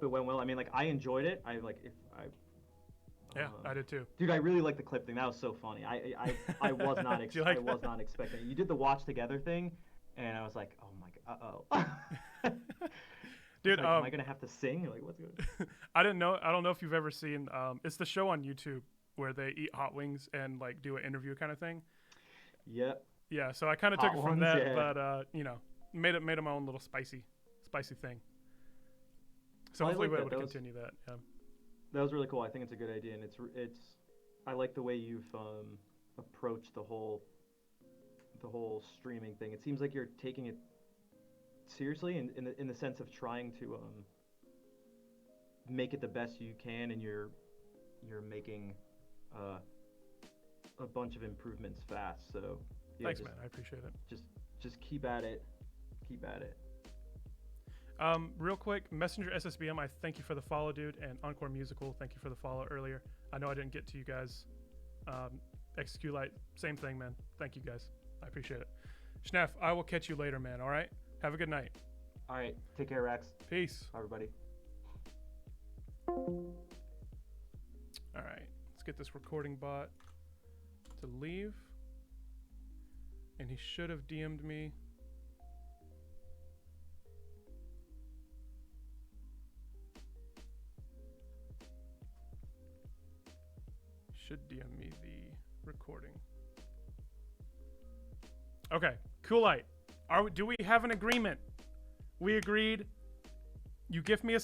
Speaker 2: it went well. I mean, like, I enjoyed it.
Speaker 1: Yeah, I did too.
Speaker 2: Dude, I really like the clip thing. That was so funny. I was not I was not expecting it. You did the watch together thing, and I was like, oh my god,
Speaker 1: Dude,
Speaker 2: like, am I gonna have to sing? Like, what's good?
Speaker 1: I don't know if you've ever seen. It's the show on YouTube where they eat hot wings and like do an interview kind of thing.
Speaker 2: Yep.
Speaker 1: Yeah, so I kind of took it from that, yeah. But made it my own little spicy thing. So hopefully we'll be able to continue that. Yeah.
Speaker 2: That was really cool. I think it's a good idea, and it's. I like the way you've approached the whole streaming thing. It seems like you're taking it seriously in the sense of trying to make it the best you can, and you're making a bunch of improvements fast. So yeah,
Speaker 1: thanks, man. I appreciate it.
Speaker 2: Just keep at it. Keep at it.
Speaker 1: Real quick, Messenger SSBM, I thank you for the follow, dude, and Encore Musical, thank you for the follow earlier. I know I didn't get to you guys. XQLite, same thing, man. Thank you guys. I appreciate it. Shnaff, I will catch you later, man. All right? Have a good night.
Speaker 2: All right. Take care, Rax.
Speaker 1: Peace.
Speaker 2: Bye, everybody.
Speaker 1: All right. Let's get this recording bot to leave. And he should have DM'd me. should DM me the recording. Okay, Coolite. Do we have an agreement? We agreed. You gift me a sub.